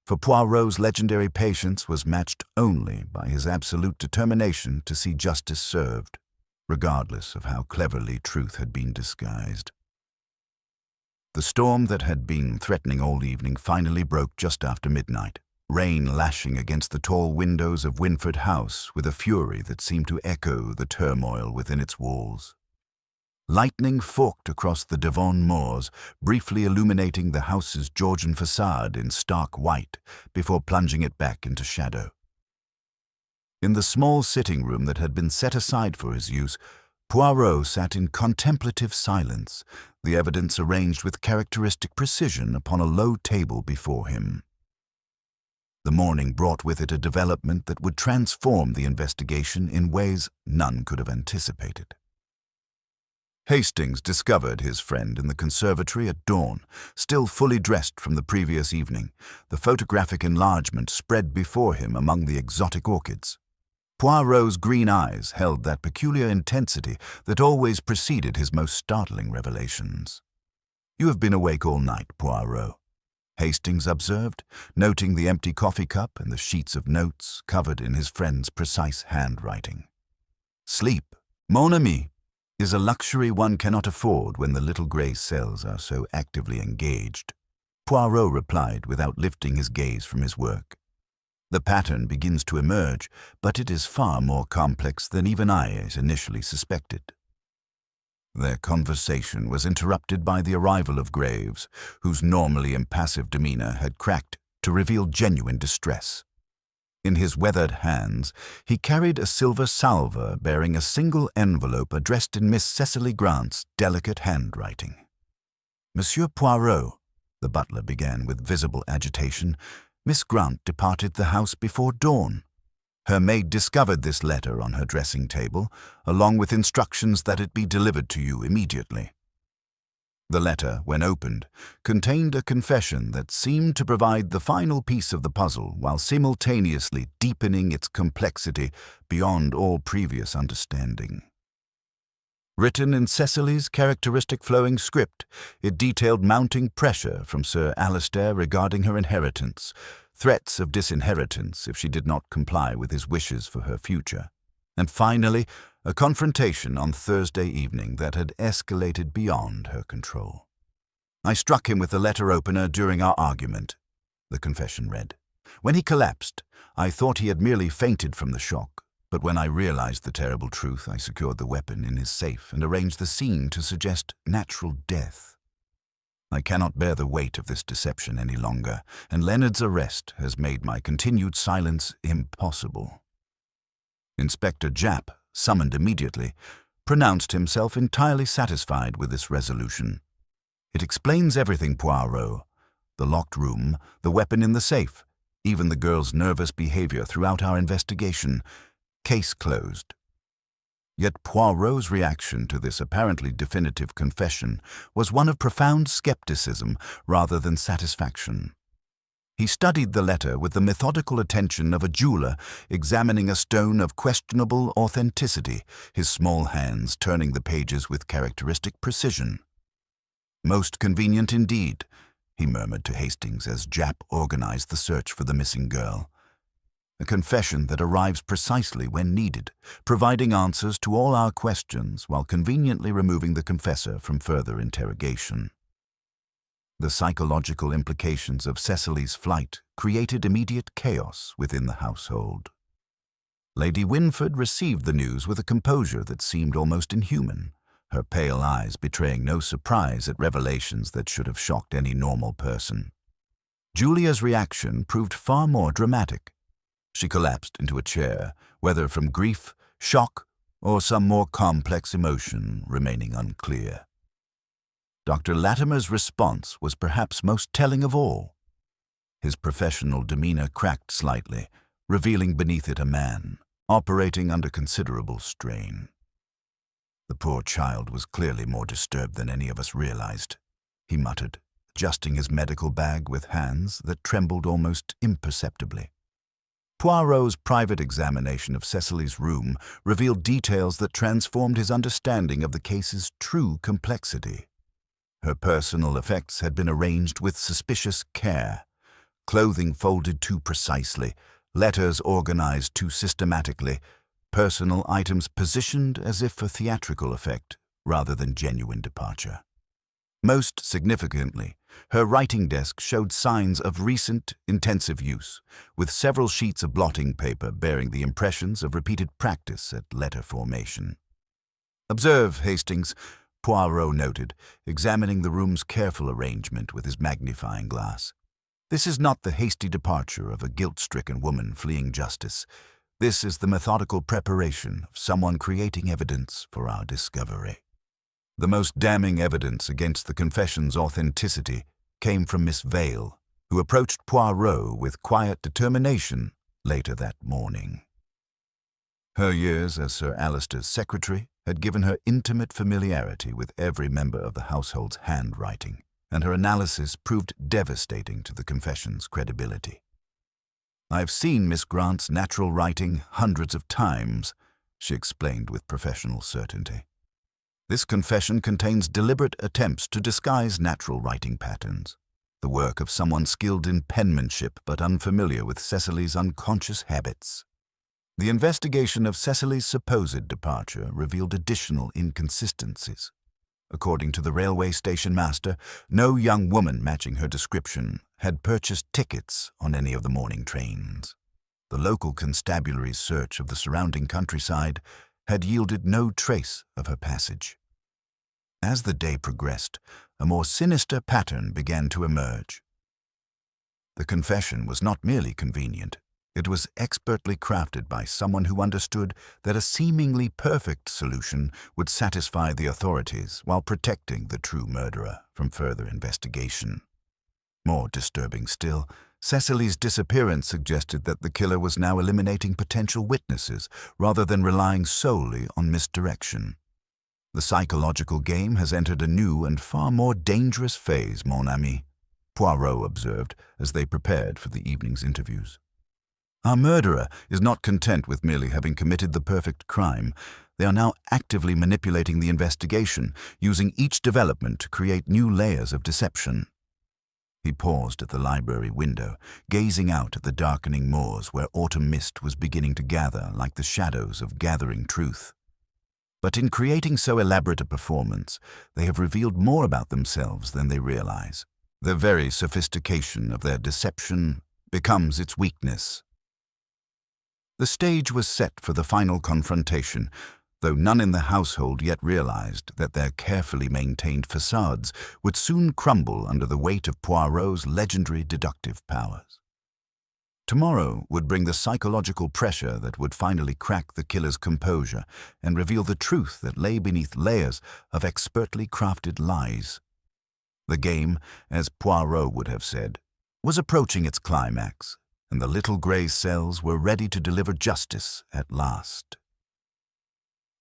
for Poirot's legendary patience was matched only by his absolute determination to see justice served, regardless of how cleverly truth had been disguised. The storm that had been threatening all evening finally broke just after midnight, rain lashing against the tall windows of Winford House with a fury that seemed to echo the turmoil within its walls. Lightning forked across the Devon moors, briefly illuminating the house's Georgian facade in stark white before plunging it back into shadow. In the small sitting room that had been set aside for his use, Poirot sat in contemplative silence, the evidence arranged with characteristic precision upon a low table before him. The morning brought with it a development that would transform the investigation in ways none could have anticipated. Hastings discovered his friend in the conservatory at dawn, still fully dressed from the previous evening, the photographic enlargement spread before him among the exotic orchids. Poirot's green eyes held that peculiar intensity that always preceded his most startling revelations. "You have been awake all night, Poirot," Hastings observed, noting the empty coffee cup and the sheets of notes covered in his friend's precise handwriting. "Sleep, mon ami, is a luxury one cannot afford when the little grey cells are so actively engaged," Poirot replied without lifting his gaze from his work. "The pattern begins to emerge, but it is far more complex than even I initially suspected." Their conversation was interrupted by the arrival of Graves, whose normally impassive demeanor had cracked to reveal genuine distress. In his weathered hands, he carried a silver salver bearing a single envelope addressed in Miss Cecily Grant's delicate handwriting. "Monsieur Poirot," the butler began with visible agitation, "Miss Grant departed the house before dawn. Her maid discovered this letter on her dressing table, along with instructions that it be delivered to you immediately." The letter, when opened, contained a confession that seemed to provide the final piece of the puzzle while simultaneously deepening its complexity beyond all previous understanding. Written in Cecily's characteristic flowing script, it detailed mounting pressure from Sir Alister regarding her inheritance, threats of disinheritance if she did not comply with his wishes for her future, and finally, a confrontation on Thursday evening that had escalated beyond her control. "I struck him with the letter opener during our argument," the confession read. "When he collapsed, I thought he had merely fainted from the shock, but when I realized the terrible truth, I secured the weapon in his safe and arranged the scene to suggest natural death. I cannot bear the weight of this deception any longer, and Leonard's arrest has made my continued silence impossible." Inspector Japp, summoned immediately, pronounced himself entirely satisfied with this resolution. "It explains everything, Poirot. The locked room, the weapon in the safe, even the girl's nervous behavior throughout our investigation. Case closed." Yet Poirot's reaction to this apparently definitive confession was one of profound skepticism rather than satisfaction. He studied the letter with the methodical attention of a jeweler examining a stone of questionable authenticity, his small hands turning the pages with characteristic precision. "Most convenient indeed," he murmured to Hastings as Japp organized the search for the missing girl. "A confession that arrives precisely when needed, providing answers to all our questions while conveniently removing the confessor from further interrogation." The psychological implications of Cecily's flight created immediate chaos within the household. Lady Winford received the news with a composure that seemed almost inhuman, her pale eyes betraying no surprise at revelations that should have shocked any normal person. Julia's reaction proved far more dramatic. She collapsed into a chair, whether from grief, shock, or some more complex emotion remaining unclear. Dr. Latimer's response was perhaps most telling of all. His professional demeanor cracked slightly, revealing beneath it a man, operating under considerable strain. "The poor child was clearly more disturbed than any of us realized," he muttered, adjusting his medical bag with hands that trembled almost imperceptibly. Poirot's private examination of Cecily's room revealed details that transformed his understanding of the case's true complexity. Her personal effects had been arranged with suspicious care, clothing folded too precisely, letters organized too systematically, personal items positioned as if for theatrical effect rather than genuine departure. Most significantly, her writing desk showed signs of recent, intensive use, with several sheets of blotting paper bearing the impressions of repeated practice at letter formation. "Observe, Hastings," Poirot noted, examining the room's careful arrangement with his magnifying glass. "This is not the hasty departure of a guilt-stricken woman fleeing justice. This is the methodical preparation of someone creating evidence for our discovery." The most damning evidence against the confession's authenticity came from Miss Vale, who approached Poirot with quiet determination later that morning. Her years as Sir Alister's secretary had given her intimate familiarity with every member of the household's handwriting, and her analysis proved devastating to the confession's credibility. "I've seen Miss Grant's natural writing hundreds of times," she explained with professional certainty. "This confession contains deliberate attempts to disguise natural writing patterns, the work of someone skilled in penmanship but unfamiliar with Cecily's unconscious habits." The investigation of Cecily's supposed departure revealed additional inconsistencies. According to the railway station master, no young woman matching her description had purchased tickets on any of the morning trains. The local constabulary's search of the surrounding countryside had yielded no trace of her passage. As the day progressed, a more sinister pattern began to emerge. The confession was not merely convenient. It was expertly crafted by someone who understood that a seemingly perfect solution would satisfy the authorities while protecting the true murderer from further investigation. More disturbing still, Cecily's disappearance suggested that the killer was now eliminating potential witnesses rather than relying solely on misdirection. "The psychological game has entered a new and far more dangerous phase, mon ami," Poirot observed as they prepared for the evening's interviews. "Our murderer is not content with merely having committed the perfect crime. They are now actively manipulating the investigation, using each development to create new layers of deception." He paused at the library window, gazing out at the darkening moors where autumn mist was beginning to gather like the shadows of gathering truth. But in creating so elaborate a performance, they have revealed more about themselves than they realize. The very sophistication of their deception becomes its weakness. The stage was set for the final confrontation, though none in the household yet realized that their carefully maintained facades would soon crumble under the weight of Poirot's legendary deductive powers. Tomorrow would bring the psychological pressure that would finally crack the killer's composure and reveal the truth that lay beneath layers of expertly crafted lies. The game, as Poirot would have said, was approaching its climax, and the little grey cells were ready to deliver justice at last.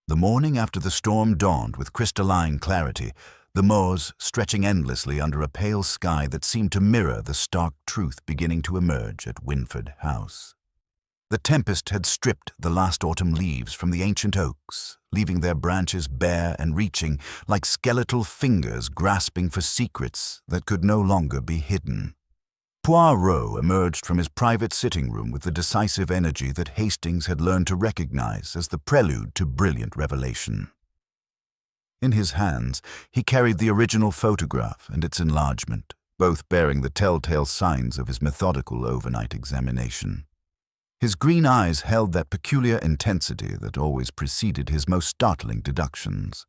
The morning after the storm dawned with crystalline clarity, the moors stretching endlessly under a pale sky that seemed to mirror the stark truth beginning to emerge at Winford House. The tempest had stripped the last autumn leaves from the ancient oaks, leaving their branches bare and reaching like skeletal fingers grasping for secrets that could no longer be hidden. Poirot emerged from his private sitting room with the decisive energy that Hastings had learned to recognize as the prelude to brilliant revelation. In his hands, he carried the original photograph and its enlargement, both bearing the telltale signs of his methodical overnight examination. His green eyes held that peculiar intensity that always preceded his most startling deductions.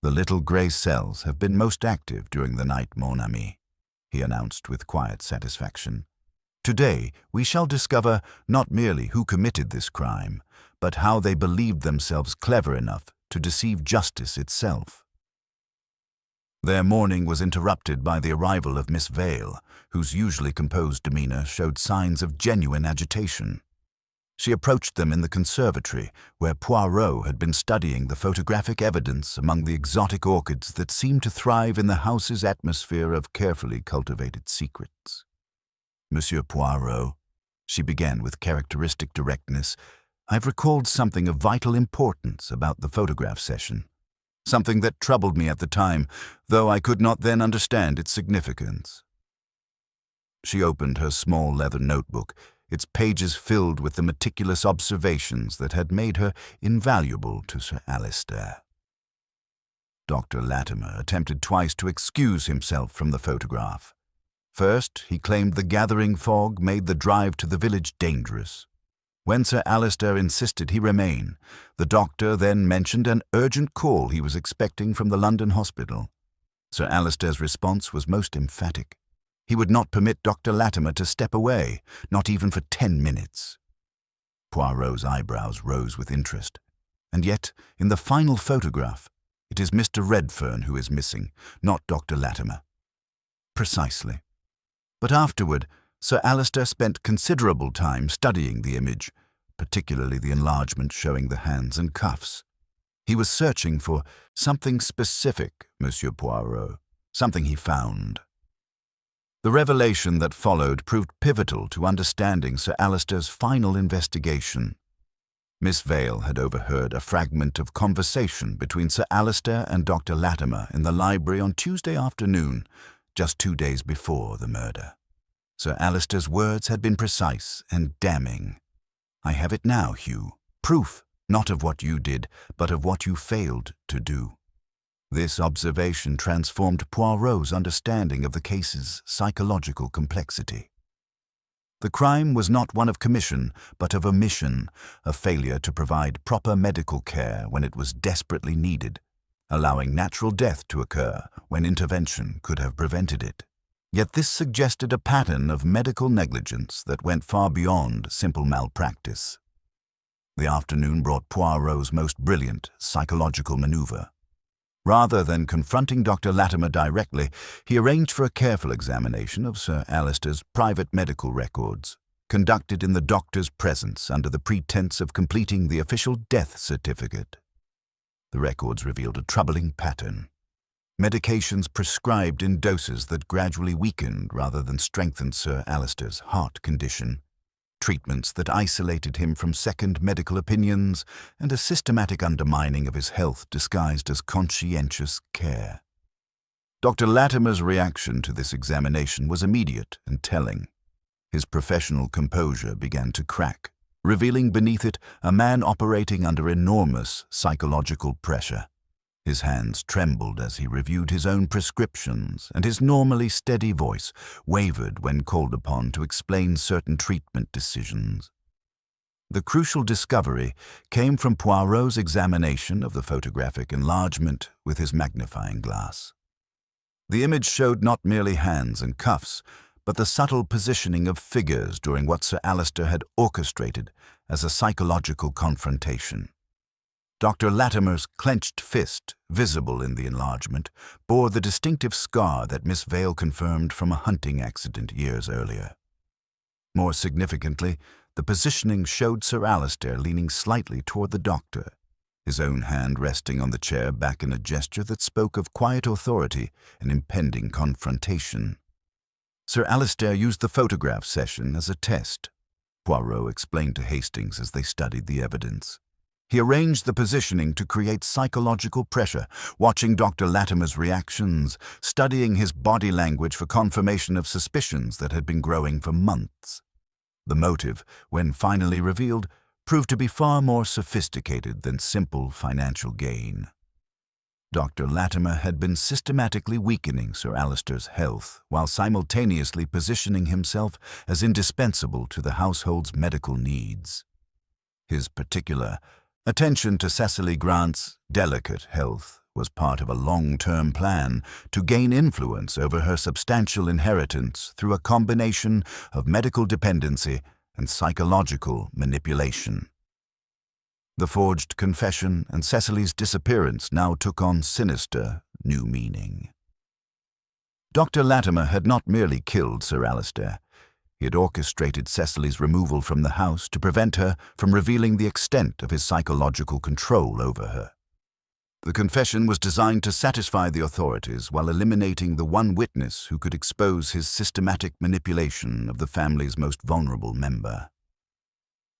"The little grey cells have been most active during the night, mon ami," he announced with quiet satisfaction. "Today we shall discover not merely who committed this crime, but how they believed themselves clever enough to deceive justice itself." Their morning was interrupted by the arrival of Miss Vale, whose usually composed demeanor showed signs of genuine agitation. She approached them in the conservatory, where Poirot had been studying the photographic evidence among the exotic orchids that seemed to thrive in the house's atmosphere of carefully cultivated secrets. "Monsieur Poirot," she began with characteristic directness, "I've recalled something of vital importance about the photograph session. Something that troubled me at the time, though I could not then understand its significance." She opened her small leather notebook, its pages filled with the meticulous observations that had made her invaluable to Sir Alistair. Dr. Latimer attempted twice to excuse himself from the photograph. First, he claimed the gathering fog made the drive to the village dangerous. When Sir Alistair insisted he remain, the doctor then mentioned an urgent call he was expecting from the London hospital. Sir Alistair's response was most emphatic. He would not permit Dr. Latimer to step away, not even for 10 minutes. Poirot's eyebrows rose with interest. And yet, in the final photograph, it is Mr. Redfern who is missing, not Dr. Latimer. Precisely. But afterward, Sir Alistair spent considerable time studying the image, particularly the enlargement showing the hands and cuffs. He was searching for something specific, Monsieur Poirot, something he found. The revelation that followed proved pivotal to understanding Sir Alistair's final investigation. Miss Vale had overheard a fragment of conversation between Sir Alistair and Dr. Latimer in the library on Tuesday afternoon, just 2 days before the murder. Sir Alistair's words had been precise and damning. "I have it now, Hugh. Proof, not of what you did, but of what you failed to do." This observation transformed Poirot's understanding of the case's psychological complexity. The crime was not one of commission, but of omission, a failure to provide proper medical care when it was desperately needed, allowing natural death to occur when intervention could have prevented it. Yet this suggested a pattern of medical negligence that went far beyond simple malpractice. The afternoon brought Poirot's most brilliant psychological maneuver. Rather than confronting Dr. Latimer directly, he arranged for a careful examination of Sir Alistair's private medical records, conducted in the doctor's presence under the pretense of completing the official death certificate. The records revealed a troubling pattern. Medications prescribed in doses that gradually weakened rather than strengthened Sir Alistair's heart condition, treatments that isolated him from second medical opinions, and a systematic undermining of his health disguised as conscientious care. Dr. Latimer's reaction to this examination was immediate and telling. His professional composure began to crack, revealing beneath it a man operating under enormous psychological pressure. His hands trembled as he reviewed his own prescriptions, and his normally steady voice wavered when called upon to explain certain treatment decisions. The crucial discovery came from Poirot's examination of the photographic enlargement with his magnifying glass. The image showed not merely hands and cuffs, but the subtle positioning of figures during what Sir Alistair had orchestrated as a psychological confrontation. Dr. Latimer's clenched fist, visible in the enlargement, bore the distinctive scar that Miss Vale confirmed from a hunting accident years earlier. More significantly, the positioning showed Sir Alistair leaning slightly toward the doctor, his own hand resting on the chair back in a gesture that spoke of quiet authority and impending confrontation. Sir Alistair used the photograph session as a test, Poirot explained to Hastings as they studied the evidence. He arranged the positioning to create psychological pressure, watching Dr. Latimer's reactions, studying his body language for confirmation of suspicions that had been growing for months. The motive, when finally revealed, proved to be far more sophisticated than simple financial gain. Dr. Latimer had been systematically weakening Sir Alistair's health while simultaneously positioning himself as indispensable to the household's medical needs. His particular attention to Cecily Grant's delicate health was part of a long-term plan to gain influence over her substantial inheritance through a combination of medical dependency and psychological manipulation. The forged confession and Cecily's disappearance now took on sinister, new meaning. Dr. Latimer had not merely killed Sir Alistair. He had orchestrated Cecily's removal from the house to prevent her from revealing the extent of his psychological control over her. The confession was designed to satisfy the authorities while eliminating the one witness who could expose his systematic manipulation of the family's most vulnerable member.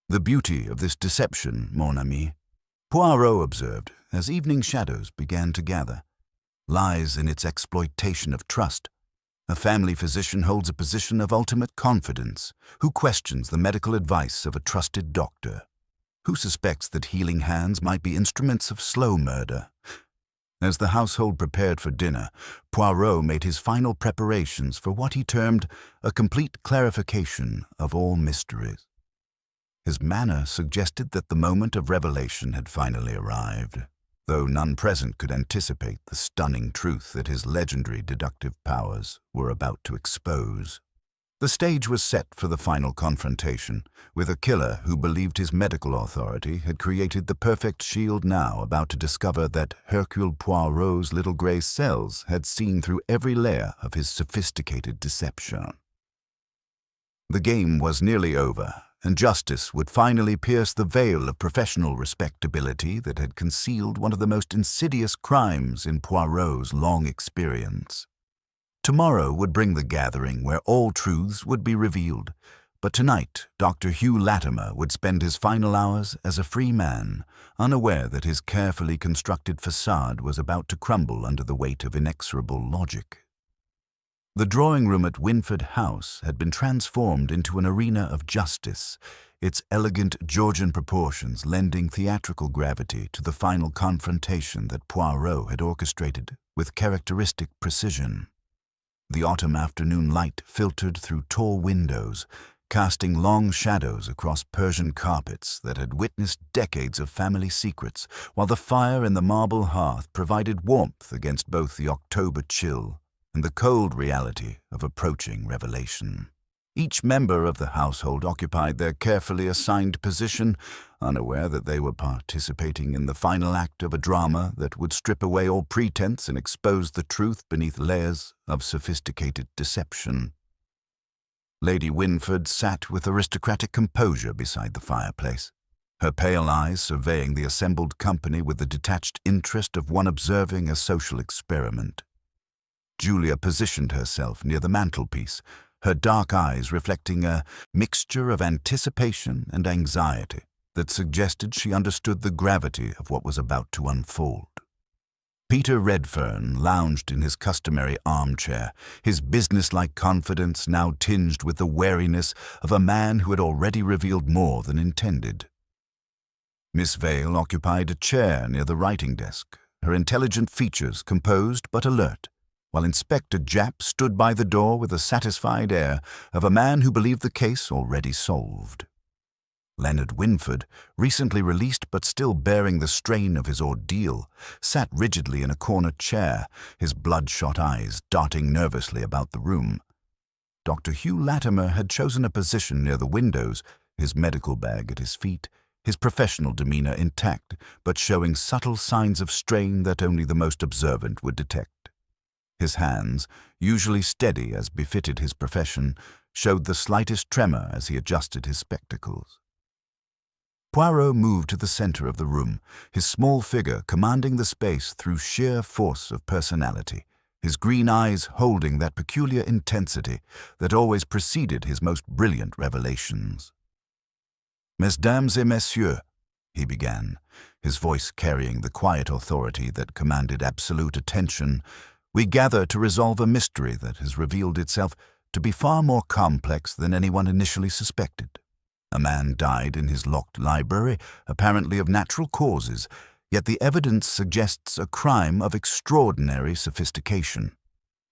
"The beauty of this deception, mon ami," Poirot observed as evening shadows began to gather, "lies in its exploitation of trust. A family physician holds a position of ultimate confidence. Who questions the medical advice of a trusted doctor? Who suspects that healing hands might be instruments of slow murder?" As the household prepared for dinner, Poirot made his final preparations for what he termed a complete clarification of all mysteries. His manner suggested that the moment of revelation had finally arrived, though none present could anticipate the stunning truth that his legendary deductive powers were about to expose. The stage was set for the final confrontation, with a killer who believed his medical authority had created the perfect shield now about to discover that Hercule Poirot's little grey cells had seen through every layer of his sophisticated deception. The game was nearly over, and justice would finally pierce the veil of professional respectability that had concealed one of the most insidious crimes in Poirot's long experience. Tomorrow would bring the gathering where all truths would be revealed, but tonight Dr. Hugh Latimer would spend his final hours as a free man, unaware that his carefully constructed facade was about to crumble under the weight of inexorable logic. The drawing room at Winford House had been transformed into an arena of justice, its elegant Georgian proportions lending theatrical gravity to the final confrontation that Poirot had orchestrated with characteristic precision. The autumn afternoon light filtered through tall windows, casting long shadows across Persian carpets that had witnessed decades of family secrets, while the fire in the marble hearth provided warmth against both the October chill and the cold reality of approaching revelation. Each member of the household occupied their carefully assigned position, unaware that they were participating in the final act of a drama that would strip away all pretense and expose the truth beneath layers of sophisticated deception. Lady Winford sat with aristocratic composure beside the fireplace, her pale eyes surveying the assembled company with the detached interest of one observing a social experiment. Julia positioned herself near the mantelpiece, her dark eyes reflecting a mixture of anticipation and anxiety that suggested she understood the gravity of what was about to unfold. Peter Redfern lounged in his customary armchair, his businesslike confidence now tinged with the wariness of a man who had already revealed more than intended. Miss Vale occupied a chair near the writing desk, her intelligent features composed but alert, while Inspector Japp stood by the door with the satisfied air of a man who believed the case already solved. Leonard Winford, recently released but still bearing the strain of his ordeal, sat rigidly in a corner chair, his bloodshot eyes darting nervously about the room. Dr. Hugh Latimer had chosen a position near the windows, his medical bag at his feet, his professional demeanor intact, but showing subtle signs of strain that only the most observant would detect. His hands, usually steady as befitted his profession, showed the slightest tremor as he adjusted his spectacles. Poirot moved to the center of the room, his small figure commanding the space through sheer force of personality, his green eyes holding that peculiar intensity that always preceded his most brilliant revelations. "Mesdames et messieurs," he began, his voice carrying the quiet authority that commanded absolute attention, "we gather to resolve a mystery that has revealed itself to be far more complex than anyone initially suspected. A man died in his locked library, apparently of natural causes, yet the evidence suggests a crime of extraordinary sophistication,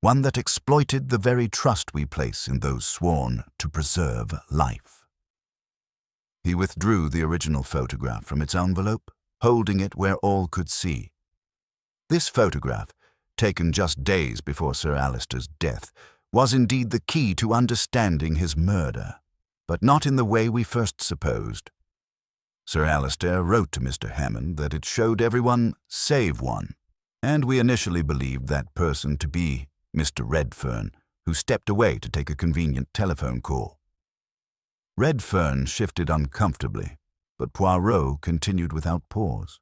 one that exploited the very trust we place in those sworn to preserve life." He withdrew the original photograph from its envelope, holding it where all could see. This photograph, taken just days before Sir Alister's death, was indeed the key to understanding his murder, but not in the way we first supposed. Sir Alister wrote to Mr. Hammond that it showed everyone save one, and we initially believed that person to be Mr. Redfern, who stepped away to take a convenient telephone call. Redfern shifted uncomfortably, but Poirot continued without pause.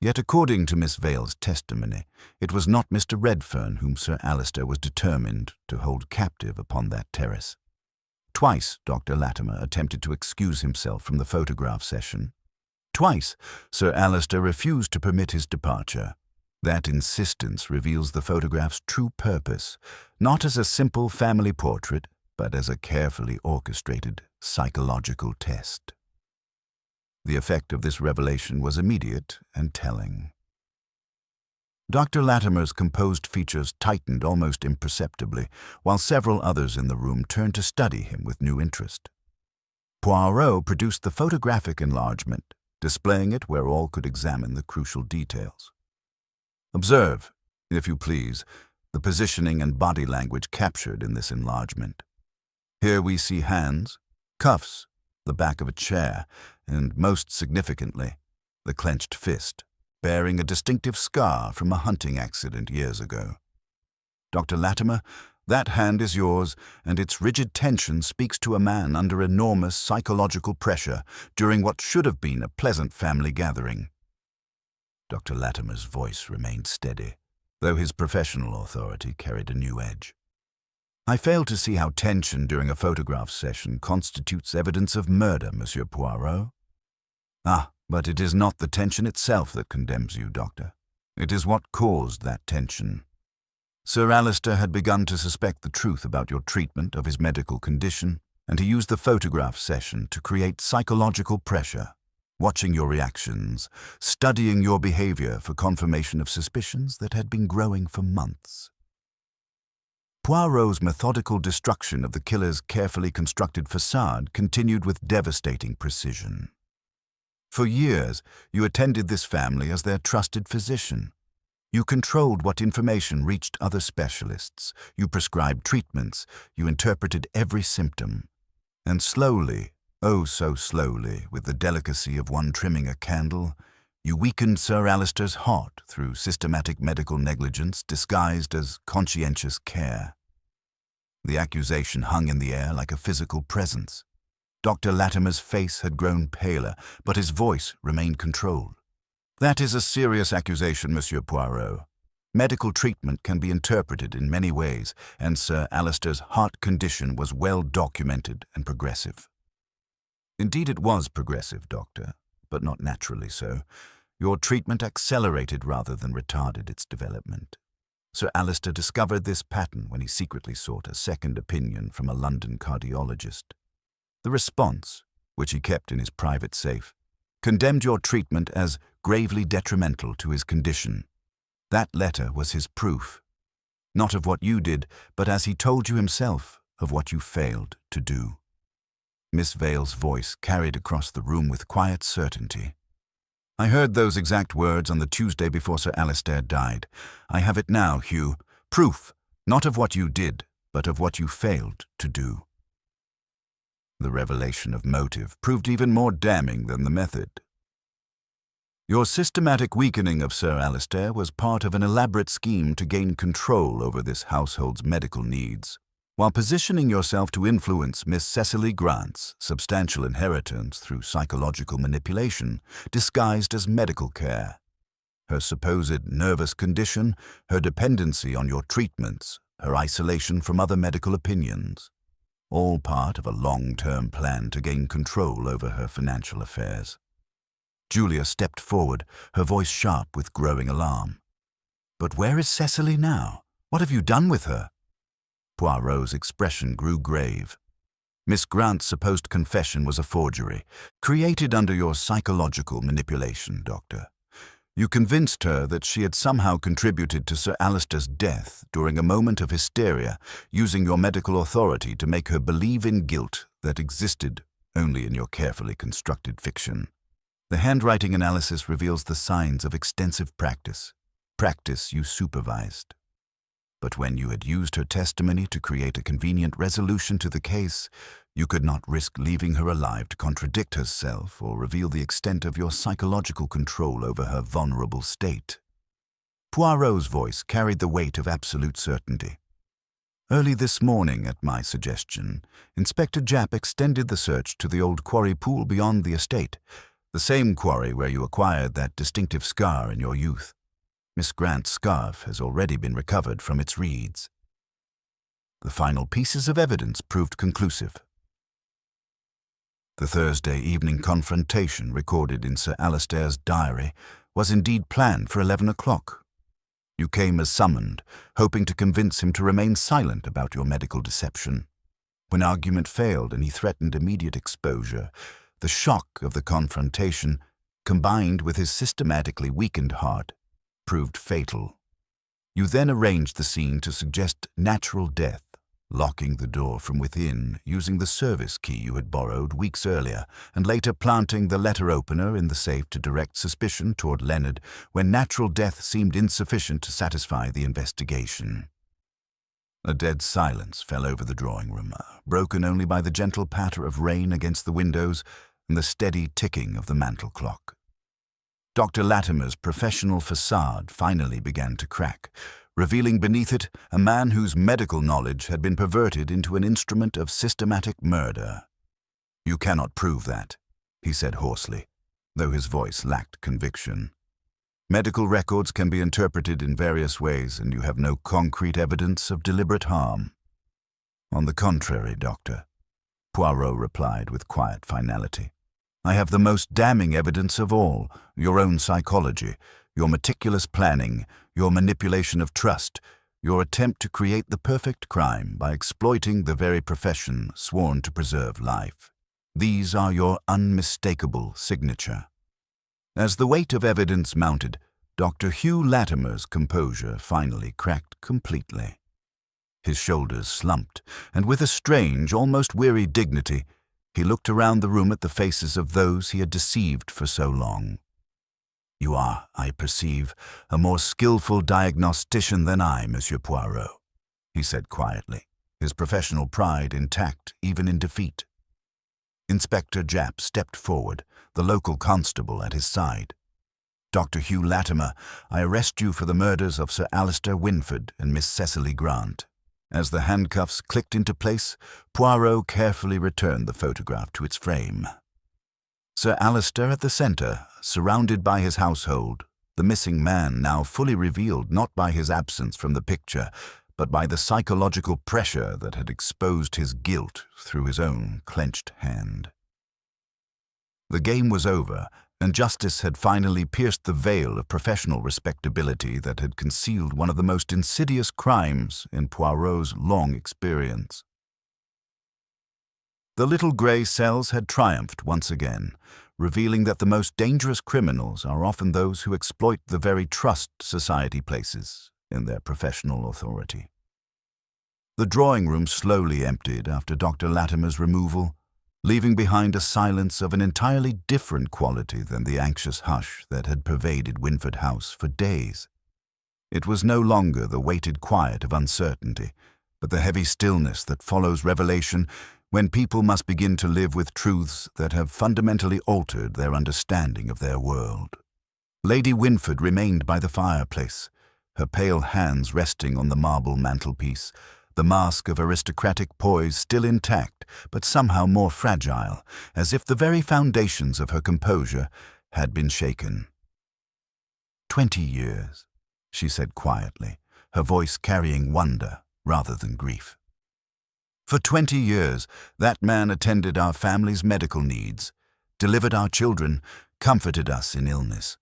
Yet according to Miss Vale's testimony, it was not Mr. Redfern whom Sir Alister was determined to hold captive upon that terrace. Twice Dr. Latimer attempted to excuse himself from the photograph session. Twice Sir Alister refused to permit his departure. That insistence reveals the photograph's true purpose, not as a simple family portrait, but as a carefully orchestrated psychological test. The effect of this revelation was immediate and telling. Dr. Latimer's composed features tightened almost imperceptibly, while several others in the room turned to study him with new interest. Poirot produced the photographic enlargement, displaying it where all could examine the crucial details. Observe, if you please, the positioning and body language captured in this enlargement. Here we see hands, cuffs, the back of a chair, and most significantly, the clenched fist, bearing a distinctive scar from a hunting accident years ago. Dr. Latimer, that hand is yours, and its rigid tension speaks to a man under enormous psychological pressure during what should have been a pleasant family gathering. Dr. Latimer's voice remained steady, though his professional authority carried a new edge. "I fail to see how tension during a photograph session constitutes evidence of murder, Monsieur Poirot." "Ah, but it is not the tension itself that condemns you, Doctor. It is what caused that tension. Sir Alister had begun to suspect the truth about your treatment of his medical condition, and he used the photograph session to create psychological pressure, watching your reactions, studying your behavior for confirmation of suspicions that had been growing for months." Poirot's methodical destruction of the killer's carefully constructed facade continued with devastating precision. For years, you attended this family as their trusted physician. You controlled what information reached other specialists. You prescribed treatments. You interpreted every symptom. And slowly, oh so slowly, with the delicacy of one trimming a candle, you weakened Sir Alister's heart through systematic medical negligence disguised as conscientious care. The accusation hung in the air like a physical presence. Dr. Latimer's face had grown paler, but his voice remained controlled. "That is a serious accusation, Monsieur Poirot. Medical treatment can be interpreted in many ways, and Sir Alister's heart condition was well documented and progressive." "Indeed it was progressive, Doctor, but not naturally so. Your treatment accelerated rather than retarded its development. Sir Alister discovered this pattern when he secretly sought a second opinion from a London cardiologist. The response, which he kept in his private safe, condemned your treatment as gravely detrimental to his condition. That letter was his proof, not of what you did, but as he told you himself, of what you failed to do." Miss Vale's voice carried across the room with quiet certainty. "I heard those exact words on the Tuesday before Sir Alister died. I have it now, Hugh. Proof, not of what you did, but of what you failed to do." The revelation of motive proved even more damning than the method. "Your systematic weakening of Sir Alister was part of an elaborate scheme to gain control over this household's medical needs. While positioning yourself to influence Miss Cecily Grant's substantial inheritance through psychological manipulation disguised as medical care. Her supposed nervous condition, her dependency on your treatments, her isolation from other medical opinions, all part of a long-term plan to gain control over her financial affairs. Julia stepped forward, her voice sharp with growing alarm. "But where is Cecily now? What have you done with her?" Poirot's expression grew grave. "Miss Grant's supposed confession was a forgery, created under your psychological manipulation, Doctor. You convinced her that she had somehow contributed to Sir Alister's death during a moment of hysteria, using your medical authority to make her believe in guilt that existed only in your carefully constructed fiction. The handwriting analysis reveals the signs of extensive practice you supervised. But when you had used her testimony to create a convenient resolution to the case, you could not risk leaving her alive to contradict herself or reveal the extent of your psychological control over her vulnerable state." Poirot's voice carried the weight of absolute certainty. "Early this morning, at my suggestion, Inspector Japp extended the search to the old quarry pool beyond the estate, the same quarry where you acquired that distinctive scar in your youth. Miss Grant's scarf has already been recovered from its reeds. The final pieces of evidence proved conclusive. The Thursday evening confrontation recorded in Sir Alister's diary was indeed planned for 11 o'clock. You came as summoned, hoping to convince him to remain silent about your medical deception. When argument failed and he threatened immediate exposure, the shock of the confrontation, combined with his systematically weakened heart, proved fatal. You then arranged the scene to suggest natural death, locking the door from within using the service key you had borrowed weeks earlier, and later planting the letter opener in the safe to direct suspicion toward Leonard when natural death seemed insufficient to satisfy the investigation. A dead silence fell over the drawing room, broken only by the gentle patter of rain against the windows and the steady ticking of the mantel clock. Dr. Latimer's professional facade finally began to crack, revealing beneath it a man whose medical knowledge had been perverted into an instrument of systematic murder. "You cannot prove that," he said hoarsely, though his voice lacked conviction. "Medical records can be interpreted in various ways, and you have no concrete evidence of deliberate harm." "On the contrary, Doctor," Poirot replied with quiet finality. "I have the most damning evidence of all, your own psychology, your meticulous planning, your manipulation of trust, your attempt to create the perfect crime by exploiting the very profession sworn to preserve life. These are your unmistakable signature." As the weight of evidence mounted, Dr. Hugh Latimer's composure finally cracked completely. His shoulders slumped, and with a strange, almost weary dignity, he looked around the room at the faces of those he had deceived for so long. "You are, I perceive, a more skillful diagnostician than I, Monsieur Poirot," he said quietly, his professional pride intact even in defeat. Inspector Japp stepped forward, the local constable at his side. "Dr. Hugh Latimer, I arrest you for the murders of Sir Alister Winford and Miss Cecily Grant." As the handcuffs clicked into place, Poirot carefully returned the photograph to its frame. Sir Alister at the center, surrounded by his household, the missing man now fully revealed not by his absence from the picture, but by the psychological pressure that had exposed his guilt through his own clenched hand. The game was over, and justice had finally pierced the veil of professional respectability that had concealed one of the most insidious crimes in Poirot's long experience. The little grey cells had triumphed once again, revealing that the most dangerous criminals are often those who exploit the very trust society places in their professional authority. The drawing room slowly emptied after Dr. Latimer's removal, leaving behind a silence of an entirely different quality than the anxious hush that had pervaded Winford House for days. It was no longer the weighted quiet of uncertainty, but the heavy stillness that follows revelation when people must begin to live with truths that have fundamentally altered their understanding of their world. Lady Winford remained by the fireplace, her pale hands resting on the marble mantelpiece, the mask of aristocratic poise still intact, but somehow more fragile, as if the very foundations of her composure had been shaken. 20 years, she said quietly, her voice carrying wonder rather than grief. For 20 years, that man attended our family's medical needs, delivered our children, comforted us in illness.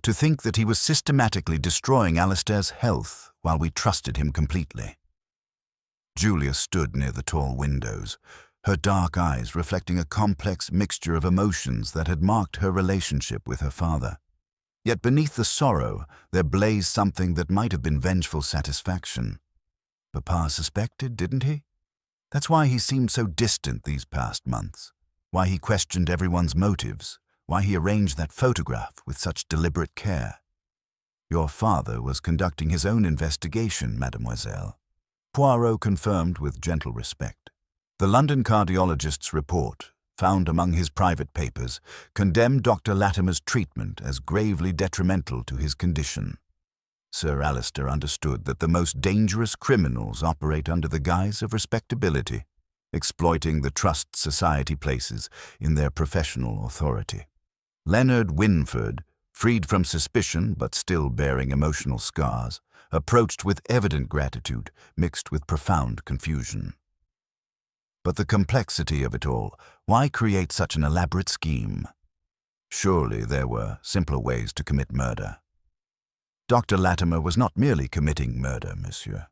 To think that he was systematically destroying Alistair's health while we trusted him completely. Julia stood near the tall windows, her dark eyes reflecting a complex mixture of emotions that had marked her relationship with her father. Yet beneath the sorrow, there blazed something that might have been vengeful satisfaction. Papa suspected, didn't he? That's why he seemed so distant these past months, why he questioned everyone's motives, why he arranged that photograph with such deliberate care. Your father was conducting his own investigation, mademoiselle. Poirot confirmed with gentle respect. The London cardiologist's report, found among his private papers, condemned Dr. Latimer's treatment as gravely detrimental to his condition. Sir Alistair understood that the most dangerous criminals operate under the guise of respectability, exploiting the trust society places in their professional authority. Leonard Winford, freed from suspicion but still bearing emotional scars, approached with evident gratitude mixed with profound confusion. But the complexity of it all, why create such an elaborate scheme? Surely there were simpler ways to commit murder. Dr. Latimer was not merely committing murder, monsieur,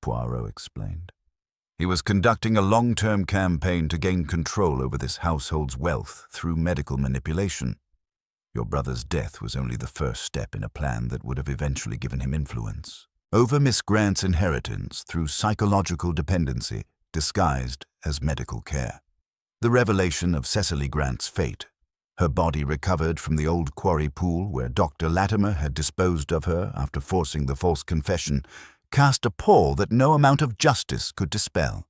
Poirot explained. He was conducting a long-term campaign to gain control over this household's wealth through medical manipulation. Your brother's death was only the first step in a plan that would have eventually given him influence over Miss Grant's inheritance through psychological dependency disguised as medical care. The revelation of Cecily Grant's fate, her body recovered from the old quarry pool where Dr. Latimer had disposed of her after forcing the false confession, cast a pall that no amount of justice could dispel.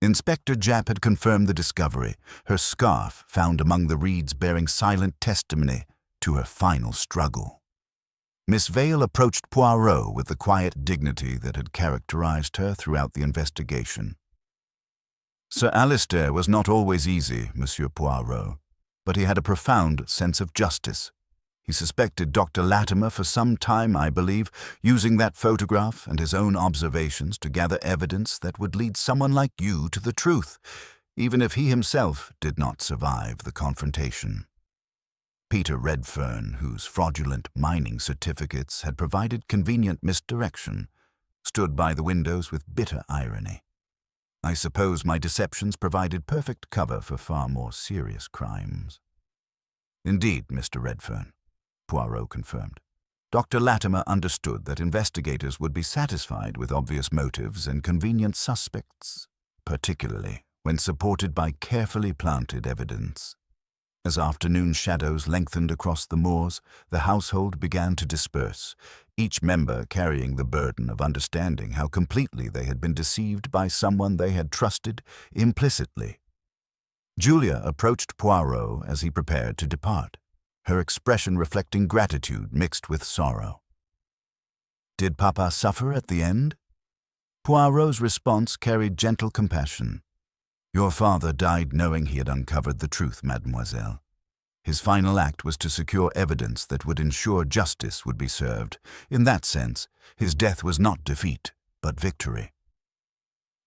Inspector Japp had confirmed the discovery, her scarf found among the reeds bearing silent testimony to her final struggle. Miss Vale approached Poirot with the quiet dignity that had characterized her throughout the investigation. Sir Alistair was not always easy, Monsieur Poirot, but he had a profound sense of justice. He suspected Dr. Latimer for some time, I believe, using that photograph and his own observations to gather evidence that would lead someone like you to the truth, even if he himself did not survive the confrontation. Peter Redfern, whose fraudulent mining certificates had provided convenient misdirection, stood by the windows with bitter irony. I suppose my deceptions provided perfect cover for far more serious crimes. Indeed, Mr. Redfern, Poirot confirmed. Dr. Latimer understood that investigators would be satisfied with obvious motives and convenient suspects, particularly when supported by carefully planted evidence. As afternoon shadows lengthened across the moors, the household began to disperse, each member carrying the burden of understanding how completely they had been deceived by someone they had trusted implicitly. Julia approached Poirot as he prepared to depart, her expression reflecting gratitude mixed with sorrow. Did Papa suffer at the end? Poirot's response carried gentle compassion. Your father died knowing he had uncovered the truth, mademoiselle. His final act was to secure evidence that would ensure justice would be served. In that sense, his death was not defeat, but victory.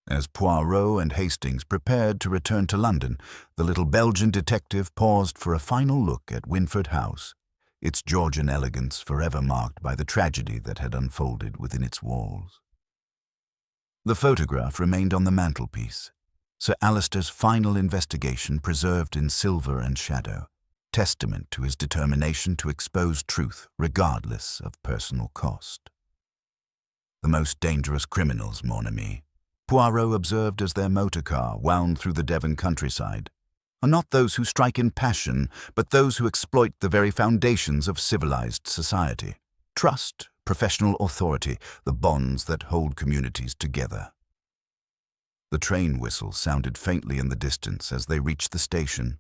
As Poirot and Hastings prepared to return to London, the little Belgian detective paused for a final look at Winford House, its Georgian elegance forever marked by the tragedy that had unfolded within its walls. The photograph remained on the mantelpiece, Sir Alistair's final investigation preserved in silver and shadow, testament to his determination to expose truth regardless of personal cost. The most dangerous criminals, mon ami, Poirot observed as their motor car wound through the Devon countryside, are not those who strike in passion, but those who exploit the very foundations of civilized society. Trust, professional authority, the bonds that hold communities together. The train whistle sounded faintly in the distance as they reached the station.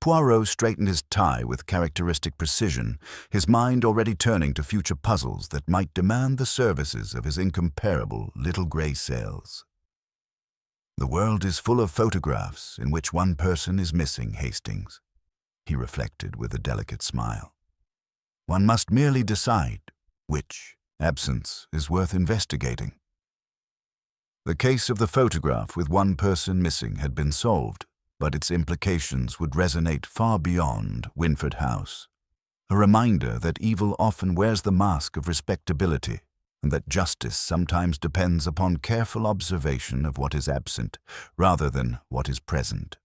Poirot straightened his tie with characteristic precision, his mind already turning to future puzzles that might demand the services of his incomparable little grey sails. "The world is full of photographs in which one person is missing, Hastings," he reflected with a delicate smile. "One must merely decide which absence is worth investigating." The case of the photograph with one person missing had been solved, but its implications would resonate far beyond Winford House. A reminder that evil often wears the mask of respectability, and that justice sometimes depends upon careful observation of what is absent rather than what is present.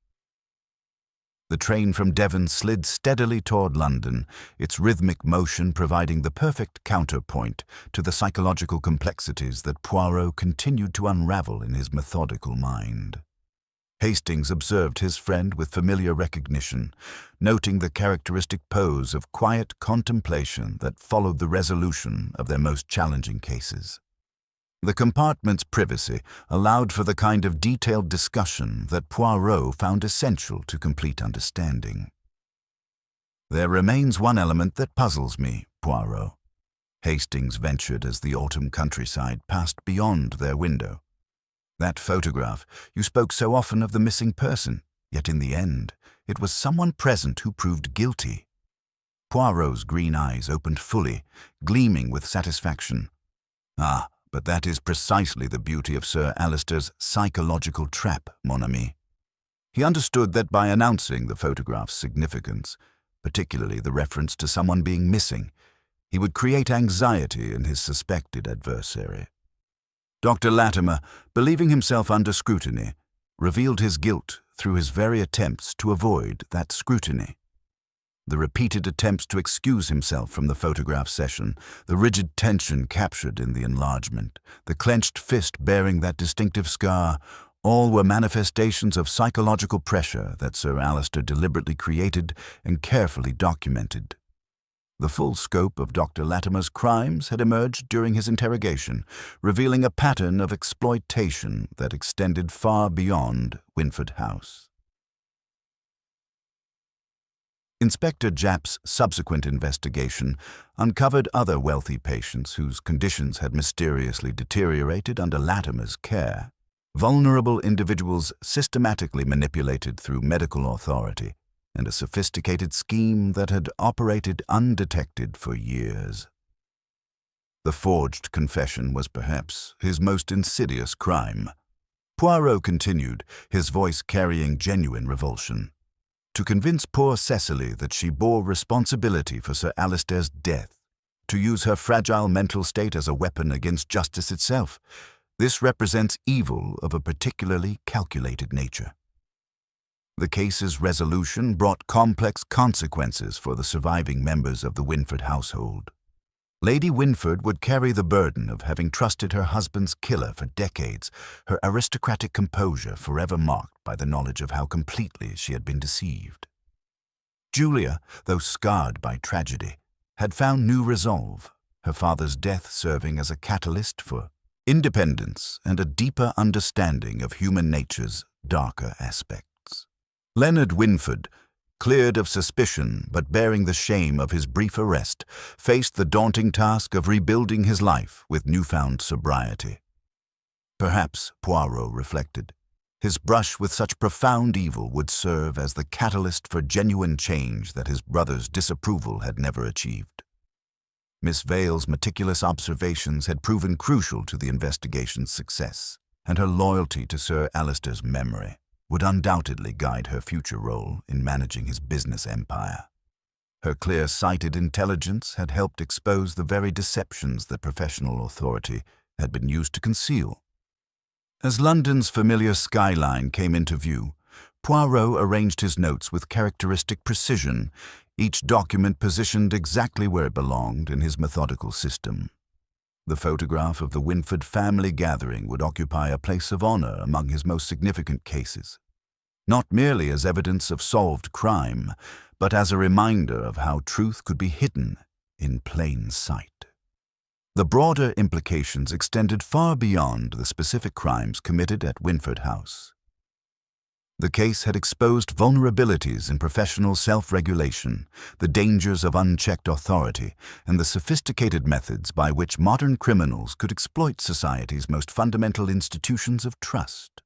The train from Devon slid steadily toward London, its rhythmic motion providing the perfect counterpoint to the psychological complexities that Poirot continued to unravel in his methodical mind. Hastings observed his friend with familiar recognition, noting the characteristic pose of quiet contemplation that followed the resolution of their most challenging cases. The compartment's privacy allowed for the kind of detailed discussion that Poirot found essential to complete understanding. "There remains one element that puzzles me, Poirot," Hastings ventured as the autumn countryside passed beyond their window. "That photograph, you spoke so often of the missing person, yet in the end, it was someone present who proved guilty." Poirot's green eyes opened fully, gleaming with satisfaction. "Ah, but that is precisely the beauty of Sir Alister's psychological trap, mon ami." He understood that by announcing the photograph's significance, particularly the reference to someone being missing, he would create anxiety in his suspected adversary. Dr. Latimer, believing himself under scrutiny, revealed his guilt through his very attempts to avoid that scrutiny. The repeated attempts to excuse himself from the photograph session, the rigid tension captured in the enlargement, the clenched fist bearing that distinctive scar, all were manifestations of psychological pressure that Sir Alister deliberately created and carefully documented. The full scope of Dr. Latimer's crimes had emerged during his interrogation, revealing a pattern of exploitation that extended far beyond Winford House. Inspector Japp's subsequent investigation uncovered other wealthy patients whose conditions had mysteriously deteriorated under Latimer's care. Vulnerable individuals systematically manipulated through medical authority, and a sophisticated scheme that had operated undetected for years. The forged confession was perhaps his most insidious crime. Poirot continued, his voice carrying genuine revulsion. To convince poor Cecily that she bore responsibility for Sir Alister's death, to use her fragile mental state as a weapon against justice itself, this represents evil of a particularly calculated nature. The case's resolution brought complex consequences for the surviving members of the Winford household. Lady Winford would carry the burden of having trusted her husband's killer for decades, her aristocratic composure forever marked by the knowledge of how completely she had been deceived. Julia, though scarred by tragedy, had found new resolve, her father's death serving as a catalyst for independence and a deeper understanding of human nature's darker aspects. Leonard Winford, cleared of suspicion but bearing the shame of his brief arrest, faced the daunting task of rebuilding his life with newfound sobriety. Perhaps, Poirot reflected, his brush with such profound evil would serve as the catalyst for genuine change that his brother's disapproval had never achieved. Miss Vale's meticulous observations had proven crucial to the investigation's success, and her loyalty to Sir Alister's memory would undoubtedly guide her future role in managing his business empire. Her clear-sighted intelligence had helped expose the very deceptions that professional authority had been used to conceal. As London's familiar skyline came into view, Poirot arranged his notes with characteristic precision, each document positioned exactly where it belonged in his methodical system. The photograph of the Winford family gathering would occupy a place of honor among his most significant cases, not merely as evidence of solved crime, but as a reminder of how truth could be hidden in plain sight. The broader implications extended far beyond the specific crimes committed at Winford House. The case had exposed vulnerabilities in professional self-regulation, the dangers of unchecked authority, and the sophisticated methods by which modern criminals could exploit society's most fundamental institutions of trust.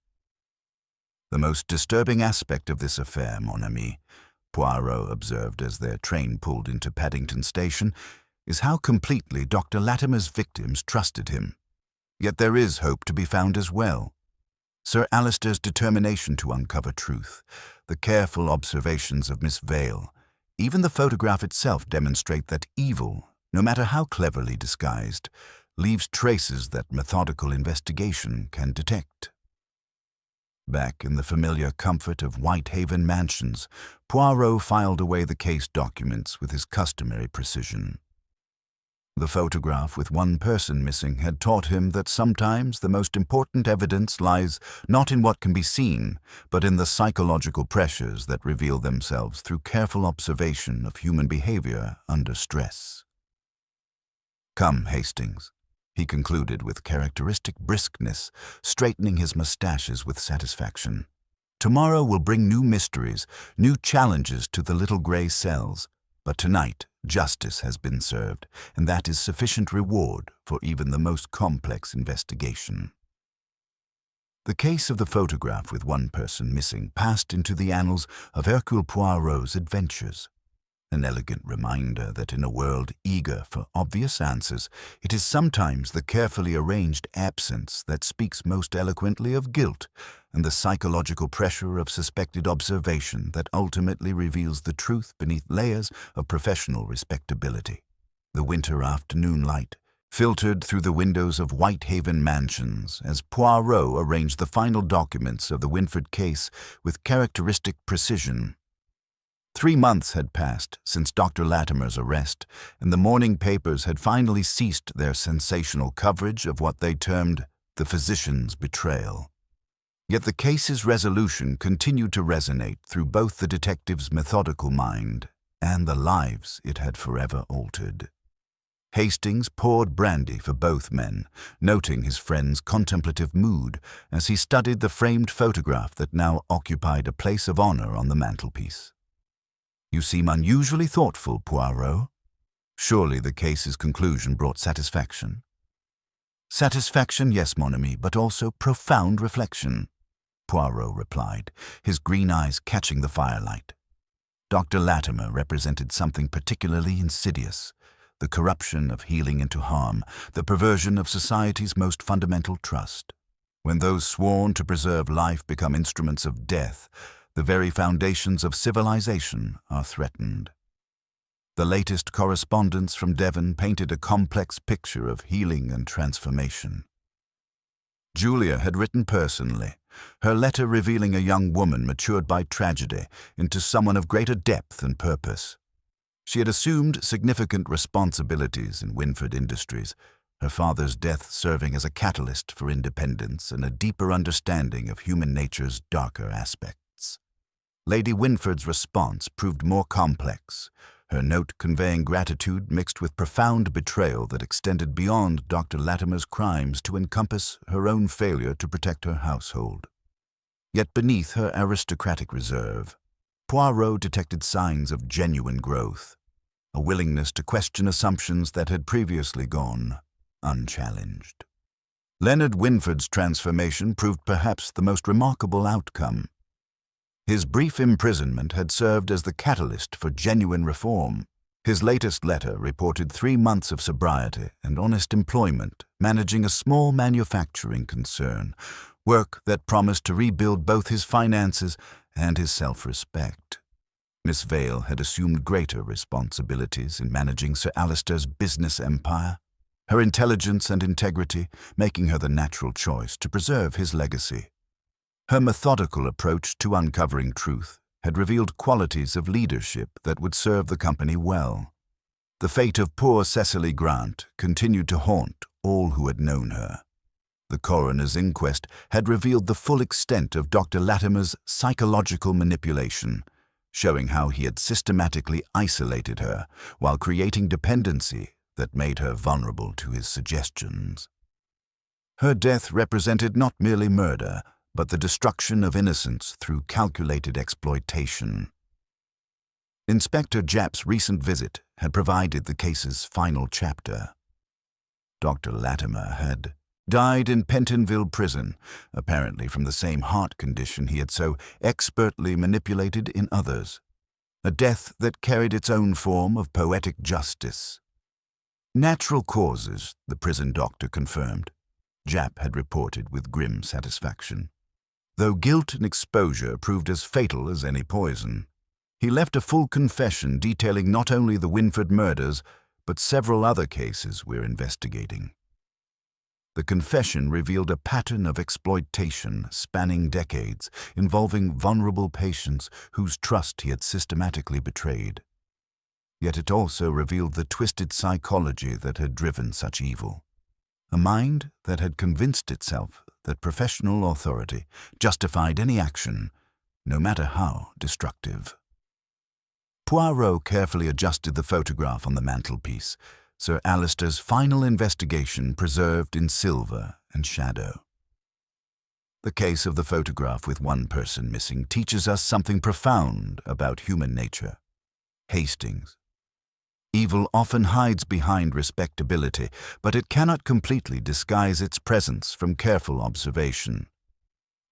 "The most disturbing aspect of this affair, mon ami," Poirot observed as their train pulled into Paddington Station, "is how completely Dr. Latimer's victims trusted him. Yet there is hope to be found as well. Sir Alister's determination to uncover truth, the careful observations of Miss Vale, even the photograph itself demonstrate that evil, no matter how cleverly disguised, leaves traces that methodical investigation can detect." Back in the familiar comfort of Whitehaven Mansions, Poirot filed away the case documents with his customary precision. The photograph with one person missing had taught him that sometimes the most important evidence lies not in what can be seen, but in the psychological pressures that reveal themselves through careful observation of human behavior under stress. "Come, Hastings," he concluded with characteristic briskness, straightening his mustaches with satisfaction. "Tomorrow will bring new mysteries, new challenges to the little gray cells, but tonight justice has been served, and that is sufficient reward for even the most complex investigation." The case of the photograph with one person missing passed into the annals of Hercule Poirot's adventures. An elegant reminder that in a world eager for obvious answers, it is sometimes the carefully arranged absence that speaks most eloquently of guilt, and the psychological pressure of suspected observation that ultimately reveals the truth beneath layers of professional respectability. The winter afternoon light filtered through the windows of Whitehaven Mansions as Poirot arranged the final documents of the Winford case with characteristic precision. 3 months had passed since Dr. Latimer's arrest, and the morning papers had finally ceased their sensational coverage of what they termed the physician's betrayal. Yet the case's resolution continued to resonate through both the detective's methodical mind and the lives it had forever altered. Hastings poured brandy for both men, noting his friend's contemplative mood as he studied the framed photograph that now occupied a place of honor on the mantelpiece. "You seem unusually thoughtful, Poirot. Surely the case's conclusion brought satisfaction." "Satisfaction, yes, mon ami, but also profound reflection," Poirot replied, his green eyes catching the firelight. Dr. Latimer represented something particularly insidious, the corruption of healing into harm, the perversion of society's most fundamental trust. When those sworn to preserve life become instruments of death, the very foundations of civilization are threatened. The latest correspondence from Devon painted a complex picture of healing and transformation. Julia had written personally, her letter revealing a young woman matured by tragedy into someone of greater depth and purpose. She had assumed significant responsibilities in Winford Industries, her father's death serving as a catalyst for independence and a deeper understanding of human nature's darker aspects. Lady Winford's response proved more complex, her note conveying gratitude mixed with profound betrayal that extended beyond Dr. Latimer's crimes to encompass her own failure to protect her household. Yet beneath her aristocratic reserve, Poirot detected signs of genuine growth, a willingness to question assumptions that had previously gone unchallenged. Leonard Winford's transformation proved perhaps the most remarkable outcome. His brief imprisonment had served as the catalyst for genuine reform. His latest letter reported 3 months of sobriety and honest employment, managing a small manufacturing concern, work that promised to rebuild both his finances and his self-respect. Miss Vale had assumed greater responsibilities in managing Sir Alister's business empire, her intelligence and integrity making her the natural choice to preserve his legacy. Her methodical approach to uncovering truth had revealed qualities of leadership that would serve the company well. The fate of poor Cecily Grant continued to haunt all who had known her. The coroner's inquest had revealed the full extent of Dr. Latimer's psychological manipulation, showing how he had systematically isolated her while creating dependency that made her vulnerable to his suggestions. Her death represented not merely murder, but the destruction of innocence through calculated exploitation. Inspector Japp's recent visit had provided the case's final chapter. Dr. Latimer had died in Pentonville prison, apparently from the same heart condition he had so expertly manipulated in others. A death that carried its own form of poetic justice. Natural causes, the prison doctor confirmed. Japp had reported with grim satisfaction. Though guilt and exposure proved as fatal as any poison, he left a full confession detailing not only the Winford murders, but several other cases we're investigating. The confession revealed a pattern of exploitation spanning decades, involving vulnerable patients whose trust he had systematically betrayed. Yet it also revealed the twisted psychology that had driven such evil. A mind that had convinced itself that professional authority justified any action, no matter how destructive. Poirot carefully adjusted the photograph on the mantelpiece, Sir Alister's final investigation preserved in silver and shadow. The case of the photograph with one person missing teaches us something profound about human nature. Hastings. Evil often hides behind respectability, but it cannot completely disguise its presence from careful observation.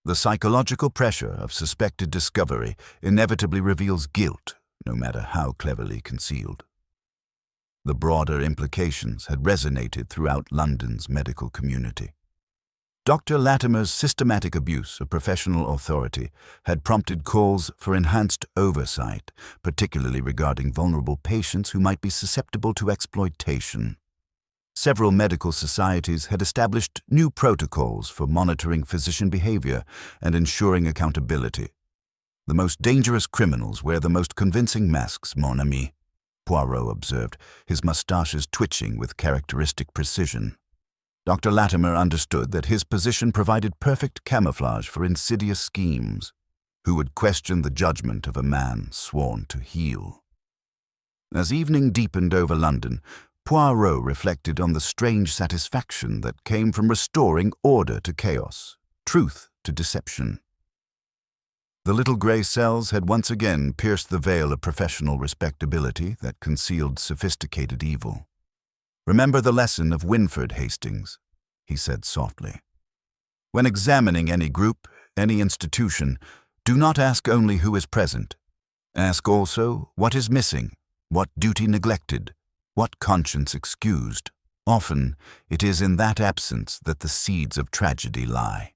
The psychological pressure of suspected discovery inevitably reveals guilt, no matter how cleverly concealed. The broader implications had resonated throughout London's medical community. Dr. Latimer's systematic abuse of professional authority had prompted calls for enhanced oversight, particularly regarding vulnerable patients who might be susceptible to exploitation. Several medical societies had established new protocols for monitoring physician behavior and ensuring accountability. The most dangerous criminals wear the most convincing masks, mon ami, Poirot observed, his mustaches twitching with characteristic precision. Dr. Latimer understood that his position provided perfect camouflage for insidious schemes. Who would question the judgment of a man sworn to heal? As evening deepened over London, Poirot reflected on the strange satisfaction that came from restoring order to chaos, truth to deception. The little grey cells had once again pierced the veil of professional respectability that concealed sophisticated evil. "Remember the lesson of Winford, Hastings," he said softly. "When examining any group, any institution, do not ask only who is present. Ask also what is missing, what duty neglected, what conscience excused. Often, it is in that absence that the seeds of tragedy lie."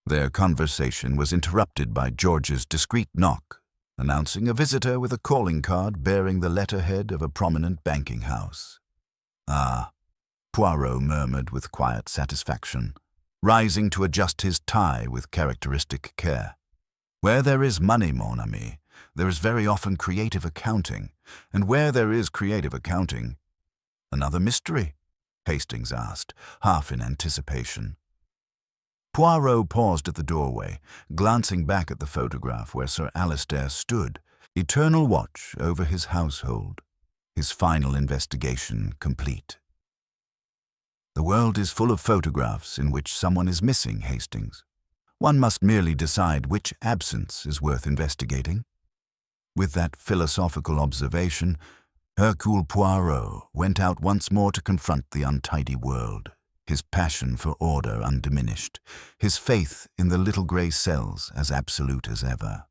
Their conversation was interrupted by George's discreet knock, announcing a visitor with a calling card bearing the letterhead of a prominent banking house. "Ah," Poirot murmured with quiet satisfaction, rising to adjust his tie with characteristic care. "Where there is money, mon ami, there is very often creative accounting, and where there is creative accounting—" "Another mystery?" Hastings asked, half in anticipation. Poirot paused at the doorway, glancing back at the photograph where Sir Alister stood, eternal watch over his household, his final investigation complete. "The world is full of photographs in which someone is missing, Hastings. One must merely decide which absence is worth investigating." With that philosophical observation, Hercule Poirot went out once more to confront the untidy world, his passion for order undiminished, his faith in the little grey cells as absolute as ever.